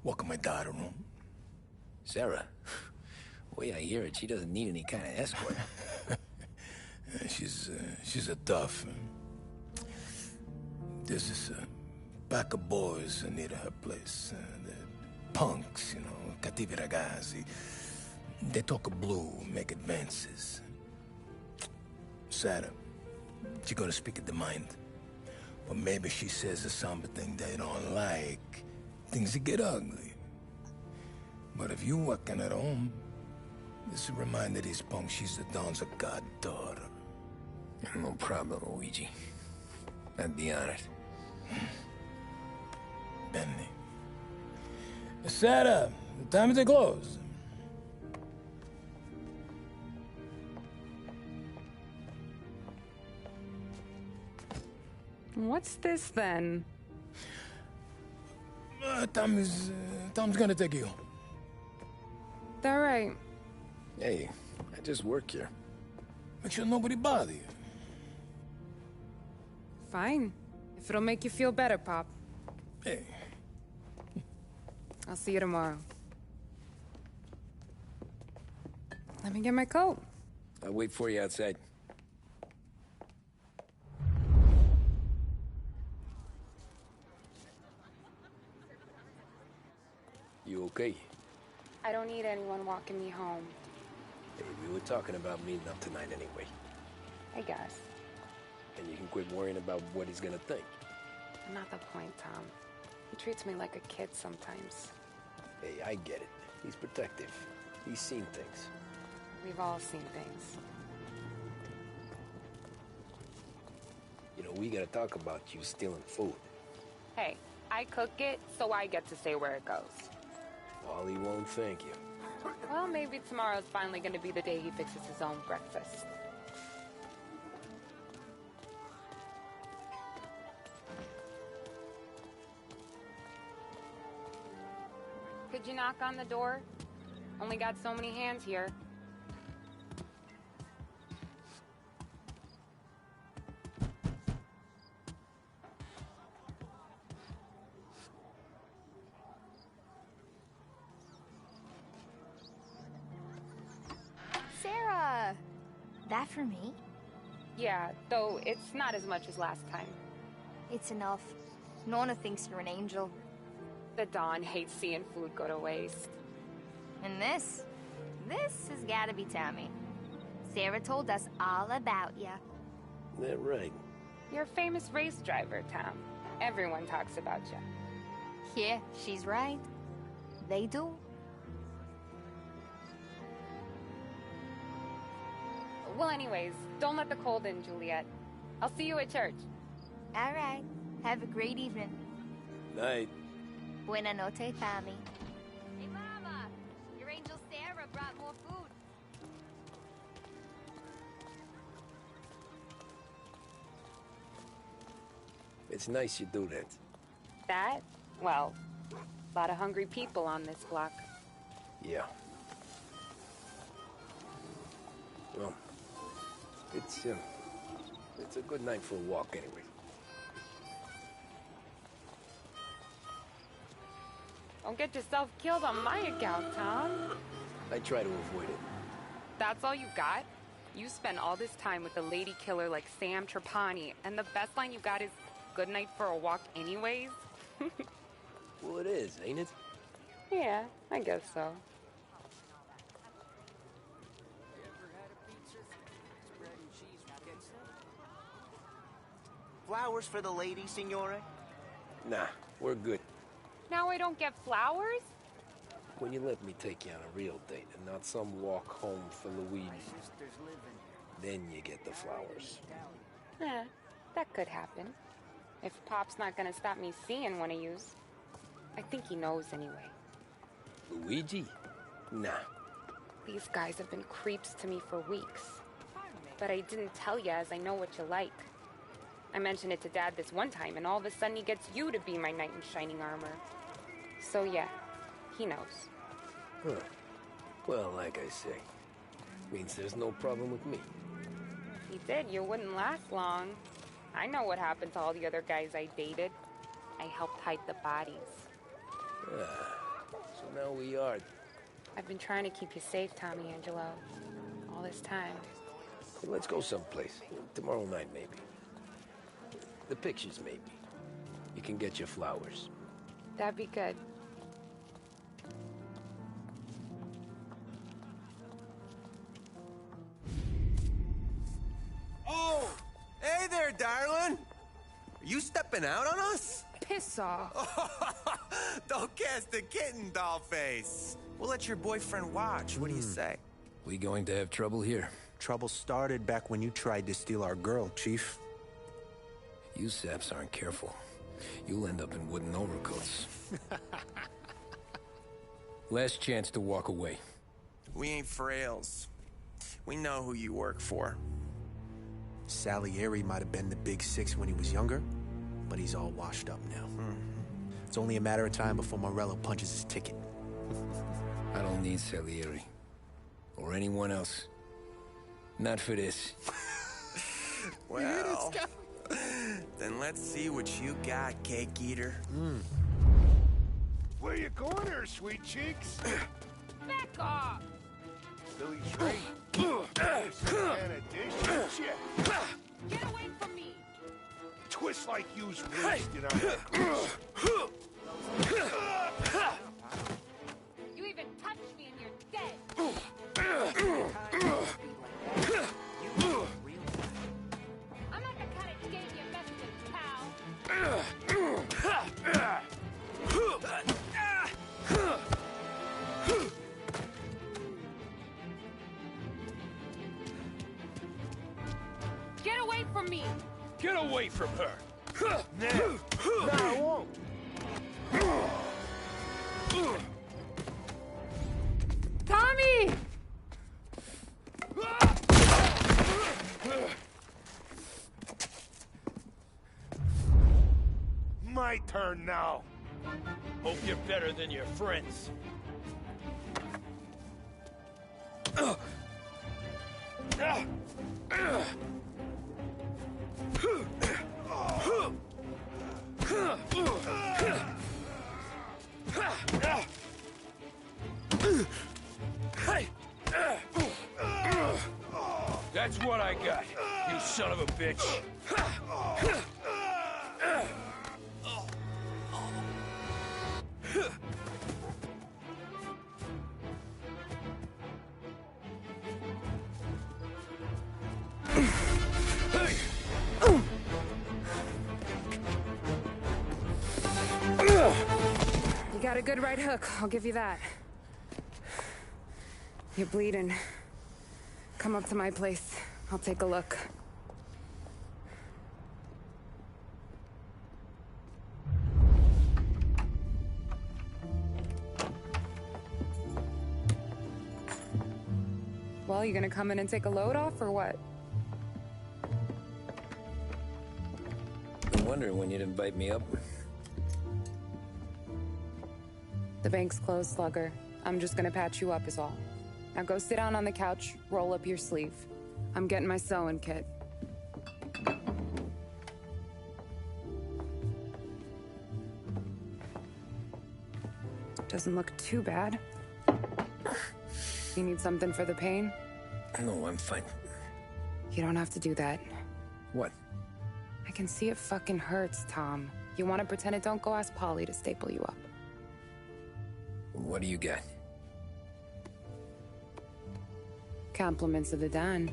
Walk my daughter home. Sarah? The way I hear it, she doesn't need any kind of escort. She's a tough. There's this pack of boys near her place. They're punks, cattivi ragazzi. They talk blue, make advances. Sarah, she's gonna speak at the mind. But maybe she says something they don't like. Things get ugly. But if you working at home, this will remind these punks she's the Don's a goddaughter. No problem, Luigi. I'd be honored. Benny. Sarah, the time to close. What's this then? Tom's gonna take you. All right. Hey, I just work here. Make sure nobody bother you. Fine. If it'll make you feel better, Pop. Hey. I'll see you tomorrow. Let me get my coat. I'll wait for you outside. You okay? I don't need anyone walking me home. Hey, we were talking about meeting up tonight anyway. I guess. And you can quit worrying about what he's gonna think. Not the point, Tom. He treats me like a kid sometimes. Hey, I get it. He's protective. He's seen things. We've all seen things. You know, we gotta talk about you stealing food. Hey, I cook it, so I get to say where it goes. Wally won't thank you. Well, maybe tomorrow's finally gonna be the day he fixes his own breakfast. Could you knock on the door? Only got so many hands here. Sarah! That for me? Yeah, though it's not as much as last time. It's enough. Nona thinks you're an angel. The Don hates seeing food go to waste. And this has gotta be Tommy. Sarah told us all about ya. That right. You're a famous race driver, Tom. Everyone talks about you. Yeah, she's right. They do. Well, anyways, don't let the cold in, Juliet. I'll see you at church. All right. Have a great evening. Night. Buena noche, Tommy. Hey, Mama! Your angel Sarah brought more food. It's nice you do that. That? Well, a lot of hungry people on this block. Yeah. Well, it's a good night for a walk anyway. Don't get yourself killed on my account, Tom. I try to avoid it. That's all you got? You spend all this time with a lady killer like Sam Trapani, and the best line you got is, "Good night for a walk anyways"? Well, it is, ain't it? Yeah, I guess so. Flowers for the lady, signore? Nah, we're good. Now I don't get flowers? When you let me take you on a real date and not some walk home for Luigi, then you get the flowers. That could happen. If Pop's not gonna stop me seeing one of yous. I think he knows anyway. Luigi? Nah. These guys have been creeps to me for weeks. But I didn't tell you as I know what you like. I mentioned it to Dad this one time, and all of a sudden he gets you to be my knight in shining armor. So yeah, he knows. Huh. Well, like I say, means there's no problem with me. If he did, you wouldn't last long. I know what happened to all the other guys I dated. I helped hide the bodies. So now we are. I've been trying to keep you safe, Tommy Angelo. All this time. Hey, let's go someplace. Tomorrow night, maybe. The pictures, maybe. You can get your flowers. That'd be good. Oh! Hey there, darling! Are you stepping out on us? Piss off. Don't cast the kitten, doll face. We'll let your boyfriend watch. What do you say? We going to have trouble here? Trouble started back when you tried to steal our girl, Chief. You saps aren't careful. You'll end up in wooden overcoats. Last chance to walk away. We ain't frails. We know who you work for. Salieri might have been the big six when he was younger, but he's all washed up now. It's only a matter of time before Morello punches his ticket. I don't need Salieri. Or anyone else. Not for this. Well, then let's see what you got, cake eater. Where you going there, sweet cheeks? Back off! Billy's right. Get away from me! Twist like you's wasted on that grease. You even touched me and you're dead! I'm not the kind of game you mess with, pal! Get away from me! Get away from her! No, I won't. Tommy! My turn now. Hope you're better than your friends. That's what I got, you son of a bitch. You got a good right hook, I'll give you that. You're bleeding. Come up to my place. I'll take a look. Well, you gonna come in and take a load off, or what? Been wondering when you'd invite me up. The bank's closed, Slugger. I'm just gonna patch you up is all. Now go sit down on the couch, roll up your sleeve. I'm getting my sewing kit. Doesn't look too bad. You need something for the pain? No, I'm fine. You don't have to do that. What? I can see it fucking hurts, Tom. You want to pretend it don't? Go ask Polly to staple you up. What do you got? Compliments of the Don.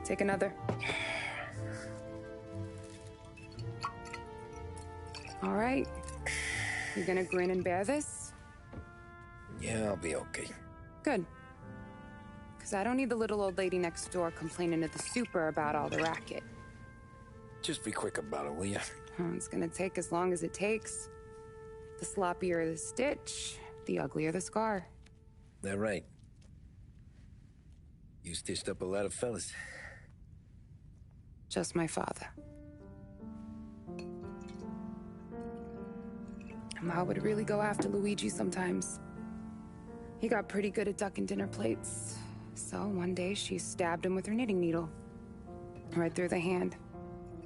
Take another. All right. You gonna grin and bear this? Yeah, I'll be okay. Good. Because I don't need the little old lady next door complaining to the super about all the racket. Just be quick about it, will ya? It's gonna take as long as it takes. The sloppier the stitch, the uglier the scar. That right. You stitched up a lot of fellas. Just my father. Ma would really go after Luigi sometimes. He got pretty good at ducking dinner plates. So one day she stabbed him with her knitting needle. Right through the hand.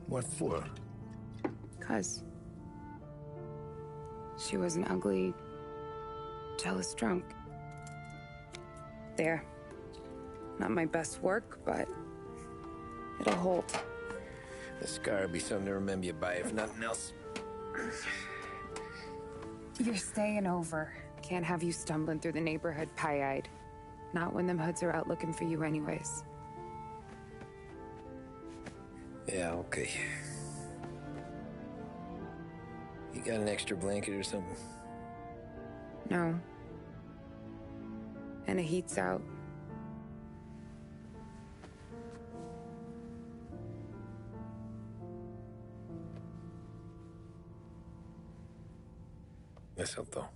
What for? 'Cause she was an ugly, jealous drunk. There. Not my best work, but it'll hold. The scar will be something to remember you by, if nothing else. You're staying over. Can't have you stumbling through the neighborhood pie-eyed. Not when them hoods are out looking for you anyways. Yeah, okay. You got an extra blanket or something? No. And the heat's out. Eso todo.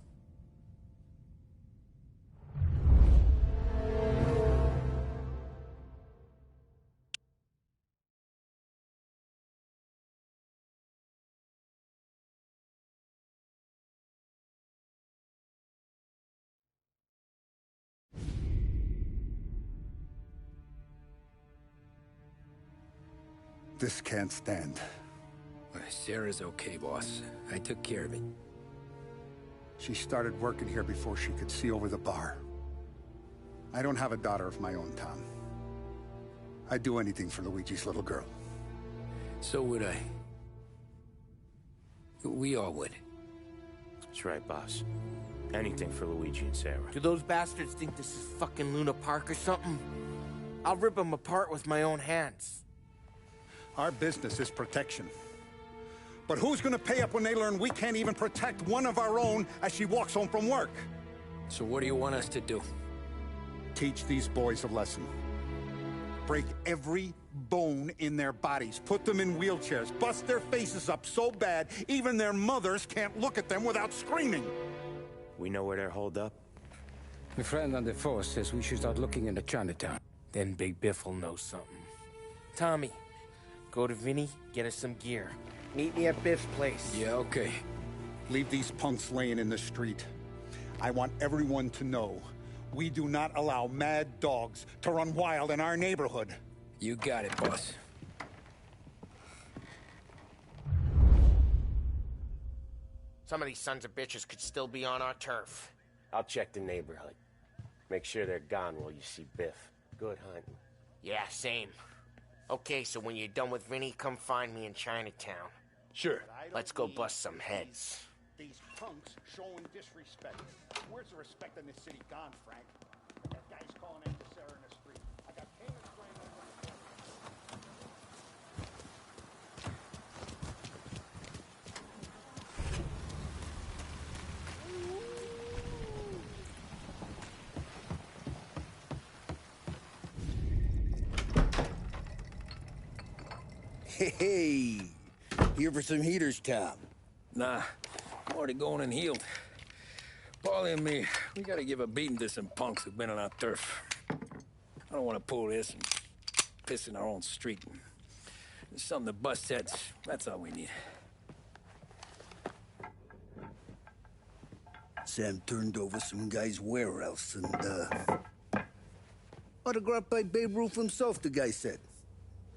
This can't stand. Sarah's okay, boss. I took care of it. She started working here before she could see over the bar. I don't have a daughter of my own, Tom. I'd do anything for Luigi's little girl. So would I. We all would. That's right, boss. Anything for Luigi and Sarah. Do those bastards think this is fucking Luna Park or something? I'll rip them apart with my own hands. Our business is protection. But who's gonna pay up when they learn we can't even protect one of our own as she walks home from work? So what do you want us to do? Teach these boys a lesson. Break every bone in their bodies. Put them in wheelchairs. Bust their faces up so bad, even their mothers can't look at them without screaming. We know where they're holed up? My friend on the force says we should start looking into Chinatown. Then Big Biff will know something. Tommy, go to Vinny, get us some gear. Meet me at Biff's place. Yeah, okay. Leave these punks laying in the street. I want everyone to know we do not allow mad dogs to run wild in our neighborhood. You got it, boss. Some of these sons of bitches could still be on our turf. I'll check the neighborhood. Make sure they're gone while you see Biff. Good hunting. Yeah, same. Okay, so when you're done with Vinny, come find me in Chinatown. Sure. Let's go bust some heads. These punks showing disrespect. Where's the respect in this city gone, Frank? That guy's calling after Sarah in the street. I got payments going Hey, here for some heaters, Tom? Nah, I'm already going and healed. Paulie and me, we gotta give a beating to some punks who've been on our turf. I don't want to pull this and piss in our own street. There's something to bust heads. That's all we need. Sam turned over some guy's warehouse and, autographed by Babe Ruth himself, the guy said.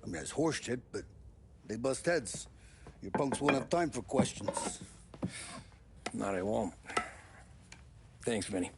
I mean, it's horse shit, but they bust heads. Your punks won't have time for questions. No, they won't. Thanks, Vinny.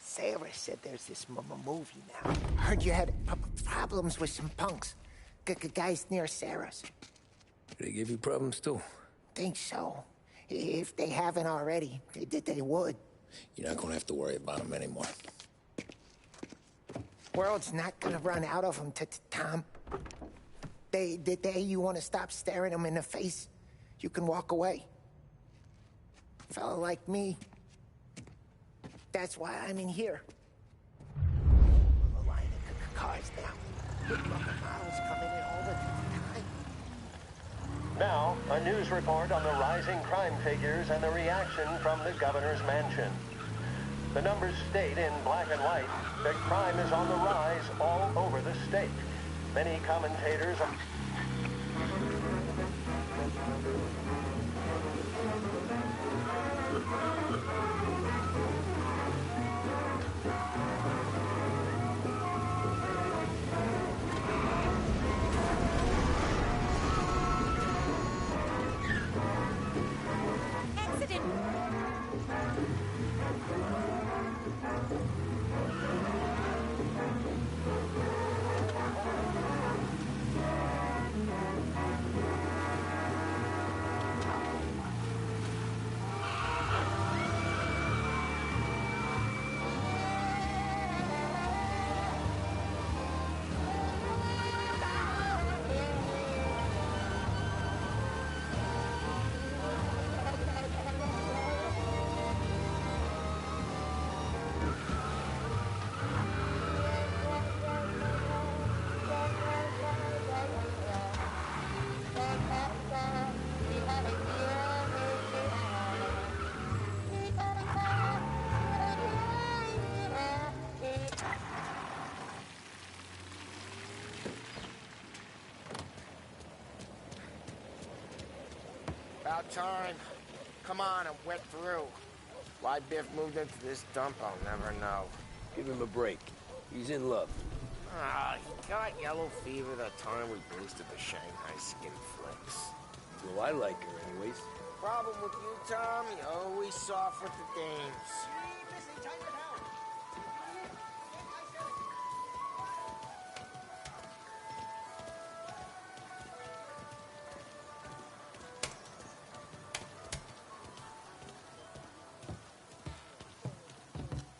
Sarah said there's this movie now. Heard you had problems with some punks. Guys near Sarah's. They give you problems, too? Think so. If they haven't already, they would. You're not gonna have to worry about them anymore. World's not gonna run out of them, Tom. The day you want to stop staring them in the face, you can walk away. Fella like me. That's why I'm in here. A line of cars now. Big models coming in all the time. Now, a news report on the rising crime figures and the reaction from the governor's mansion. The numbers state in black and white that crime is on the rise all over the state. Many commentators are... didn't. About time. Come on, I'm wet through. Why Biff moved into this dump, I'll never know. Give him a break. He's in love. Ah, he got yellow fever that time we boosted the Shanghai skin flicks. Well, I like her anyways. Problem with you, Tom, you're always soft with the dames.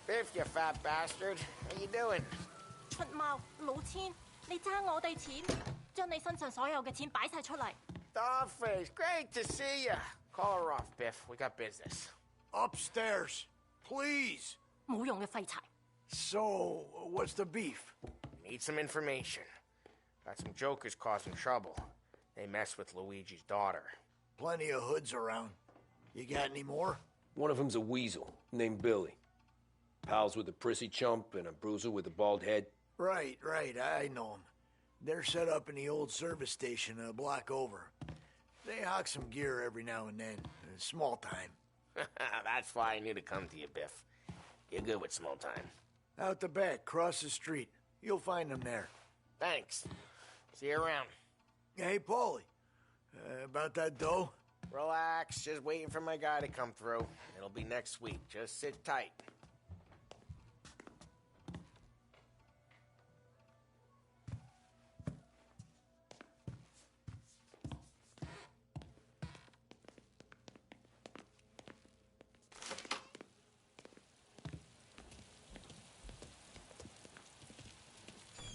Biff, you fat bastard. How you doing? 出貓，老千，你爭我哋錢，將你身上所有嘅錢擺晒出嚟。Dollface, great to see you. Call her off, Biff. We got business. Upstairs, please. 冇用嘅廢柴。So, what's the beef? Need some information. Got some jokers causing trouble. They mess with Luigi's daughter. Plenty of hoods around. You got any more? One of them's a weasel named Billy. Pals with a prissy chump and a bruiser with a bald head. Right, I know them. They're set up in the old service station a block over. They hawk some gear every now and then. Small time. That's why I knew to come to you, Biff. You're good with small time. Out the back, cross the street. You'll find them there. Thanks. See you around. Hey, Paulie. About that dough? Relax. Just waiting for my guy to come through. It'll be next week. Just sit tight.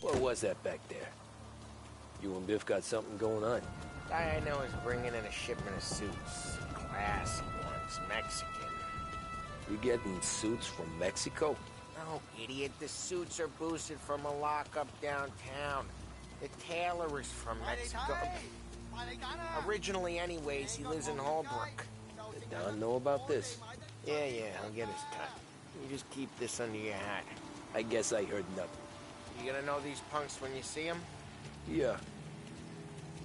What was that back there? You and Biff got something going on. Guy I know is bringing in a shipment of suits. Classy ones, Mexican. You getting suits from Mexico? No, idiot. The suits are boosted from a lockup downtown. The tailor is from Mexico. Originally, anyways, he lives in Holbrook. Did Don know about this? Yeah, I'll get his cut. You just keep this under your hat. I guess I heard nothing. You gonna know these punks when you see them? Yeah.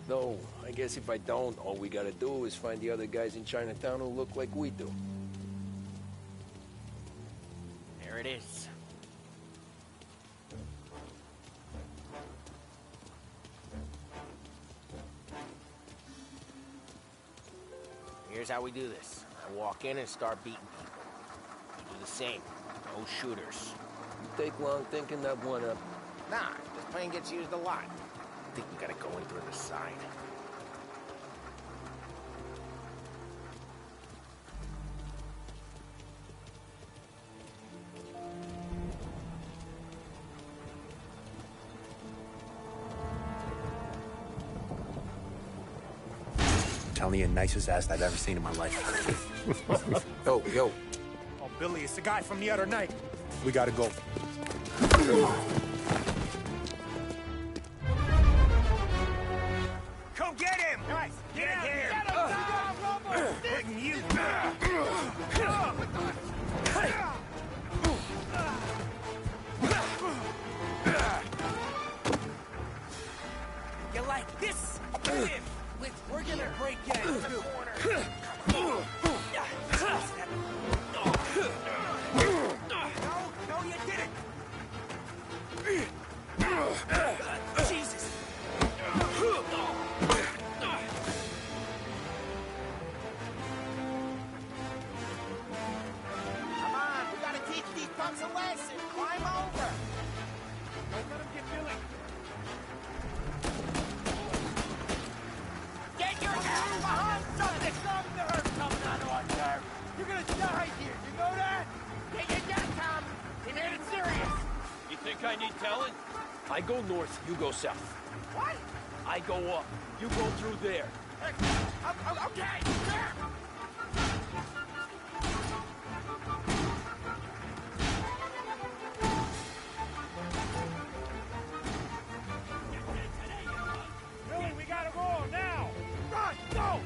No, I guess if I don't, all we gotta do is find the other guys in Chinatown who look like we do. There it is. Here's how we do this. I walk in and start beating people. You do the same. No shooters. You take long thinking that one up. Nah, this plane gets used a lot. I think we gotta go in through the side. Telling you, nicest ass I've ever seen in my life. Yo. Oh, Billy, it's the guy from the other night. We gotta go. Come get him! Guys, get in here! Bring you You like this? We're gonna break you in the corner. No, you didn't. Jesus. punks a lesson. Climb over. Don't let him get Billy. Get your ass behind something! Something to hurt coming out of our turf! You're gonna die here, you know that? Get your gun, Tom! He made it serious! You think I need telling? I go north, you go south. What? I go up, you go through there. Okay! Billy, we gotta roll now! Run! Go!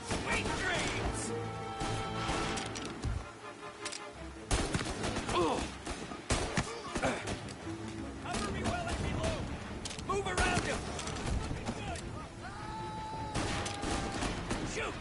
Sweet dreams! Cover me well and below! Move around him! Shoot!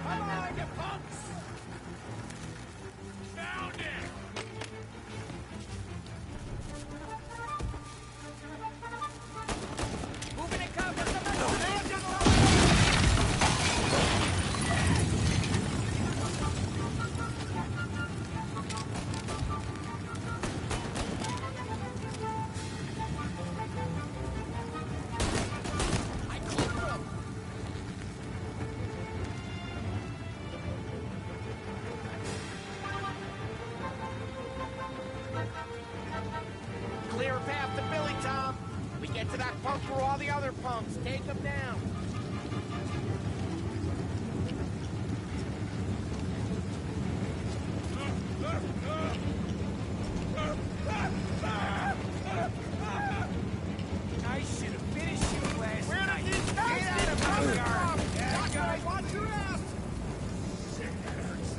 Come on, you punks! Found it! Moving it, cover! I clipped him! Clear a path to Billy, Tom. We get to that punk where all the other punks. Take them down. I should have finished you last night. Get out of my yard. Yeah, guys, watch your ass. Shit, that hurts.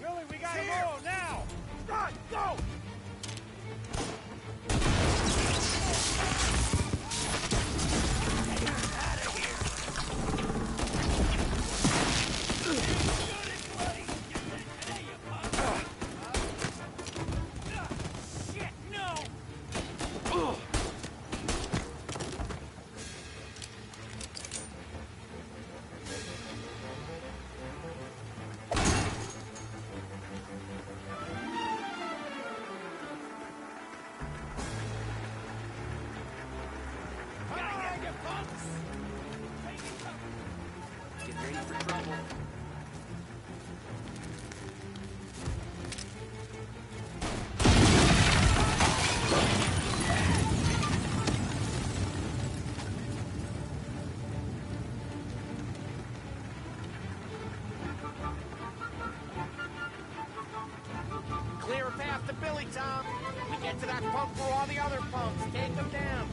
Billy, we gotta roll now! Run! Go! Shit, no! Get ready for trouble. Clear a path to Billy, Tom. We get to that punk where all the other punks. Take them down.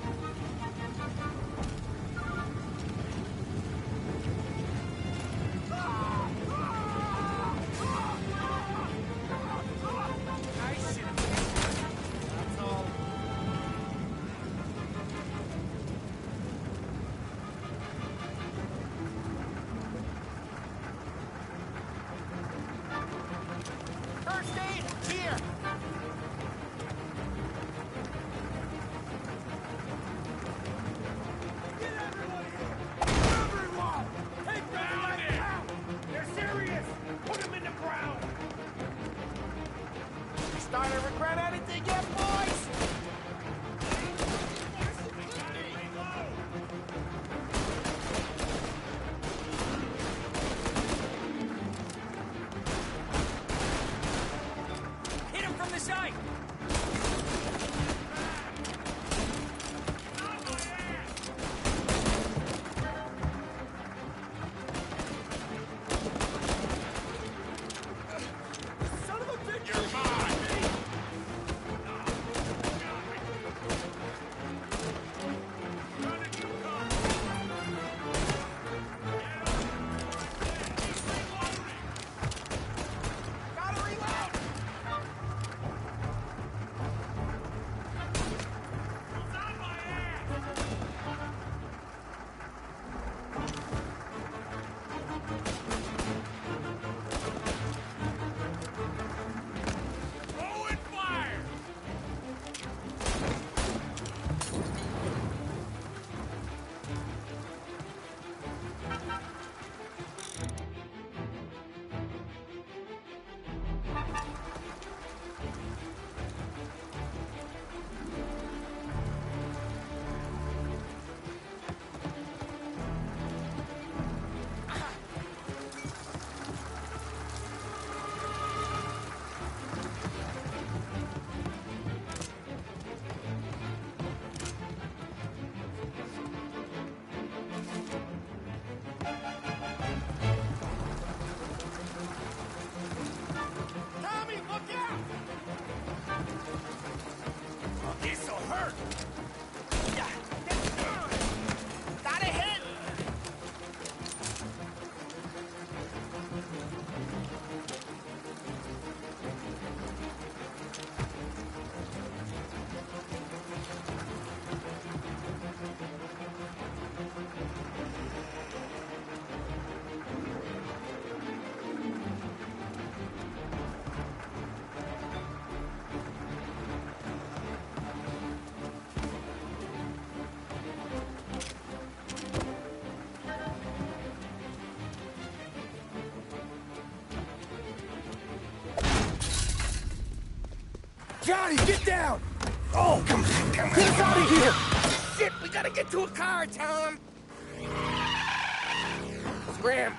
I should have finished you. That's all. First aid, here! there, boys? Hit him from the side! Son of a bitch! You're mine! Gotta reload! Open fire! Tommy, look out! This'll hurt! Got a hit! Johnny, get down! Oh, come on. Get us out of here! Shit, we gotta get to a car, Tom! Scram!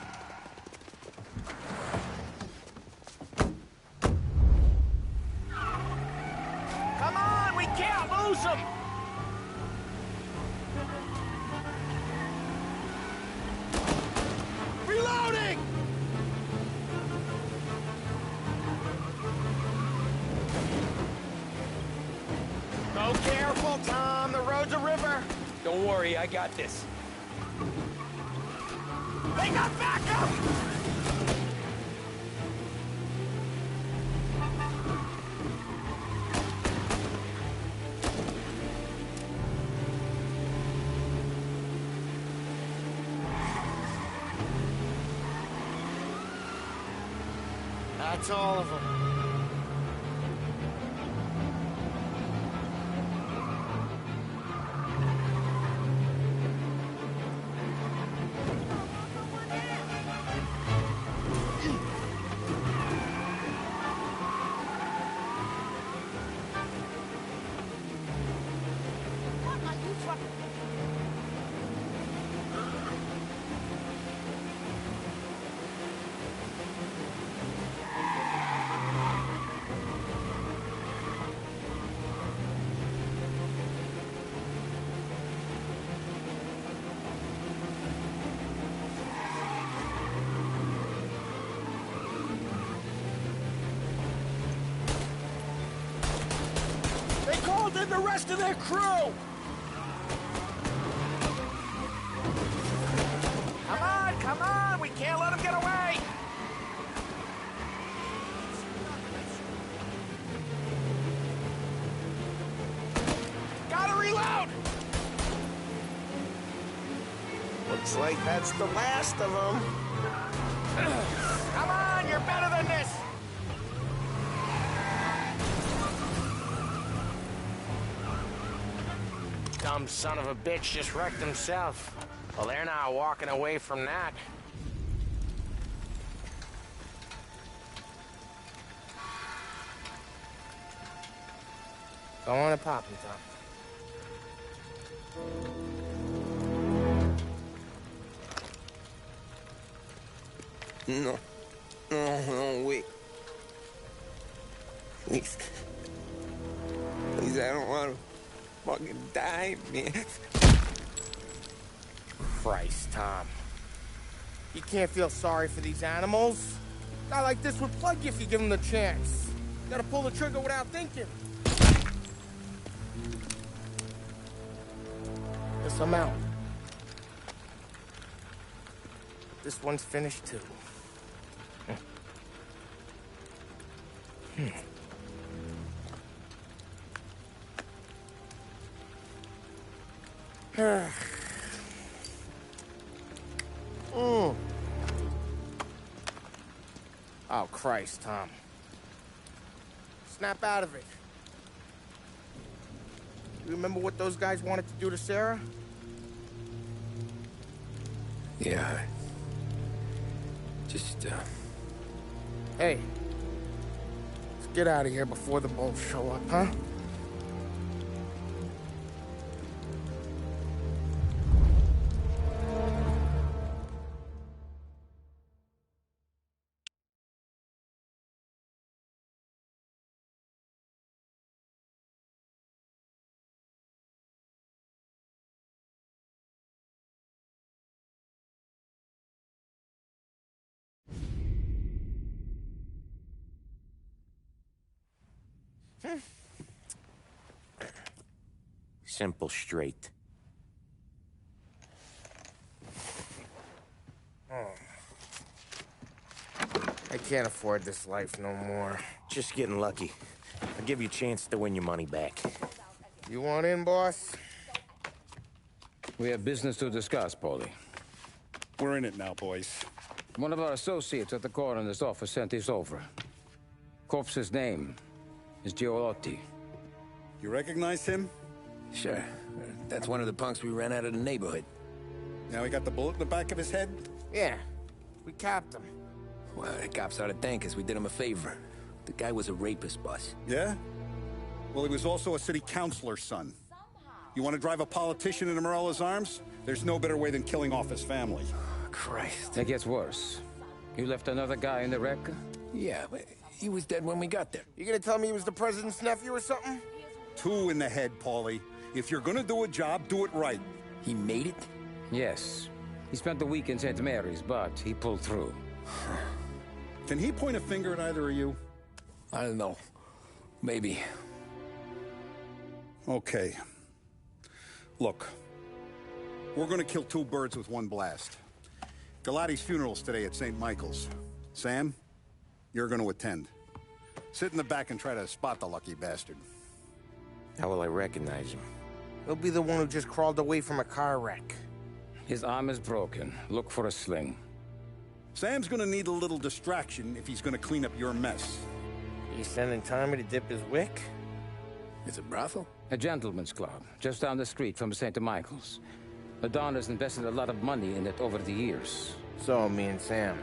Come on, we can't lose him! Reloading! Go careful, Tom. The road's a river. Don't worry, I got this. They got backup! That's all of them. They called in the rest of their crew! Come on! We can't let them get away! Gotta reload! Looks like that's the last of them. Come on, you're better than this! Dumb son of a bitch just wrecked himself. Well, they're not walking away from that. Go on and pop him, Tom. No. No, wait. Please. Please, I don't want to fucking die, man. Christ, Tom. You can't feel sorry for these animals. A guy like this would plug you if you give him the chance. You gotta pull the trigger without thinking. Guess I'm out. This one's finished, too. Oh, Christ, Tom. Snap out of it. You remember what those guys wanted to do to Sarah? Yeah. Just, Hey. Let's get out of here before the bulls show up, huh? Simple, straight. I can't afford this life no more. Just getting lucky. I'll give you a chance to win your money back. You want in, boss? We have business to discuss, Paulie. We're in it now, boys. One of our associates at the coroner's office sent this over. Corpse's name is Giolotti. You recognize him? Sure. That's one of the punks we ran out of the neighborhood. Now he got the bullet in the back of his head? Yeah. We capped him. Well, the cops ought to thank us. We did him a favor. The guy was a rapist, boss. Yeah? Well, he was also a city councilor's son. You want to drive a politician into Morella's arms? There's no better way than killing off his family. Christ. It gets worse. You left another guy in the wreck? Yeah, but he was dead when we got there. You gonna tell me he was the president's nephew or something? 2 in the head, Paulie. If you're gonna do a job, do it right. He made it? Yes. He spent the week in St. Mary's, but he pulled through. Can he point a finger at either of you? I don't know. Maybe. Okay. Look. We're gonna kill 2 birds with 1 blast. Galati's funeral's today at St. Michael's. Sam, you're gonna attend. Sit in the back and try to spot the lucky bastard. How will I recognize him? He'll be the one who just crawled away from a car wreck. His arm is broken. Look for a sling. Sam's gonna need a little distraction if he's gonna clean up your mess. You sending Tommy to dip his wick? It's a brothel? A gentleman's club, just down the street from St. Michael's. The Don has invested a lot of money in it over the years. So, me and Sam.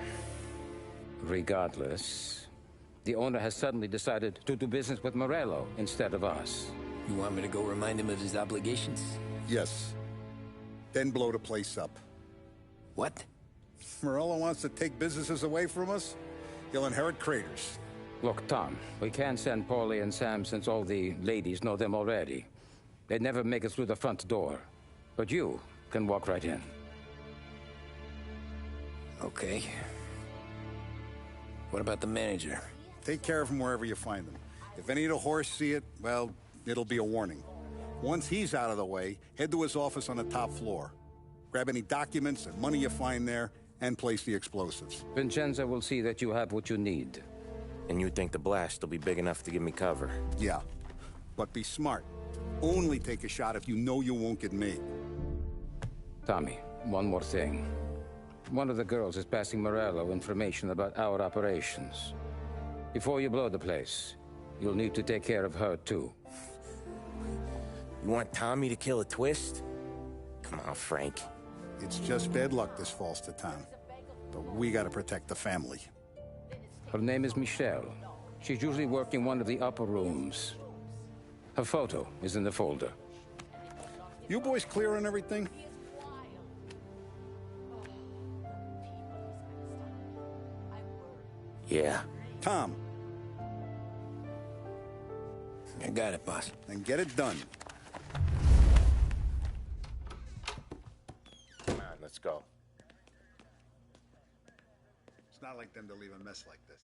Regardless, the owner has suddenly decided to do business with Morello instead of us. You want me to go remind him of his obligations? Yes. Then blow the place up. What? Morello wants to take businesses away from us? He'll inherit craters. Look, Tom, we can't send Paulie and Sam since all the ladies know them already. They'd never make it through the front door. But you can walk right in. Okay. What about the manager? Take care of him wherever you find him. If any of the horse see it, well, it'll be a warning. Once he's out of the way, head to his office on the top floor. Grab any documents and money you find there, and place the explosives. Vincenzo will see that you have what you need. And you think the blast will be big enough to give me cover? Yeah. But be smart. Only take a shot if you know you won't get made. Tommy, one more thing. One of the girls is passing Morello information about our operations. Before you blow the place, you'll need to take care of her, too. You want Tommy to kill a twist? Come on, Frank. It's just bad luck this falls to Tom. But we gotta protect the family. Her name is Michelle. She's usually working one of the upper rooms. Her photo is in the folder. You boys clear on everything? Yeah. Tom. I got it, boss. Then get it done. Come on, let's go. It's not like them to leave a mess like this.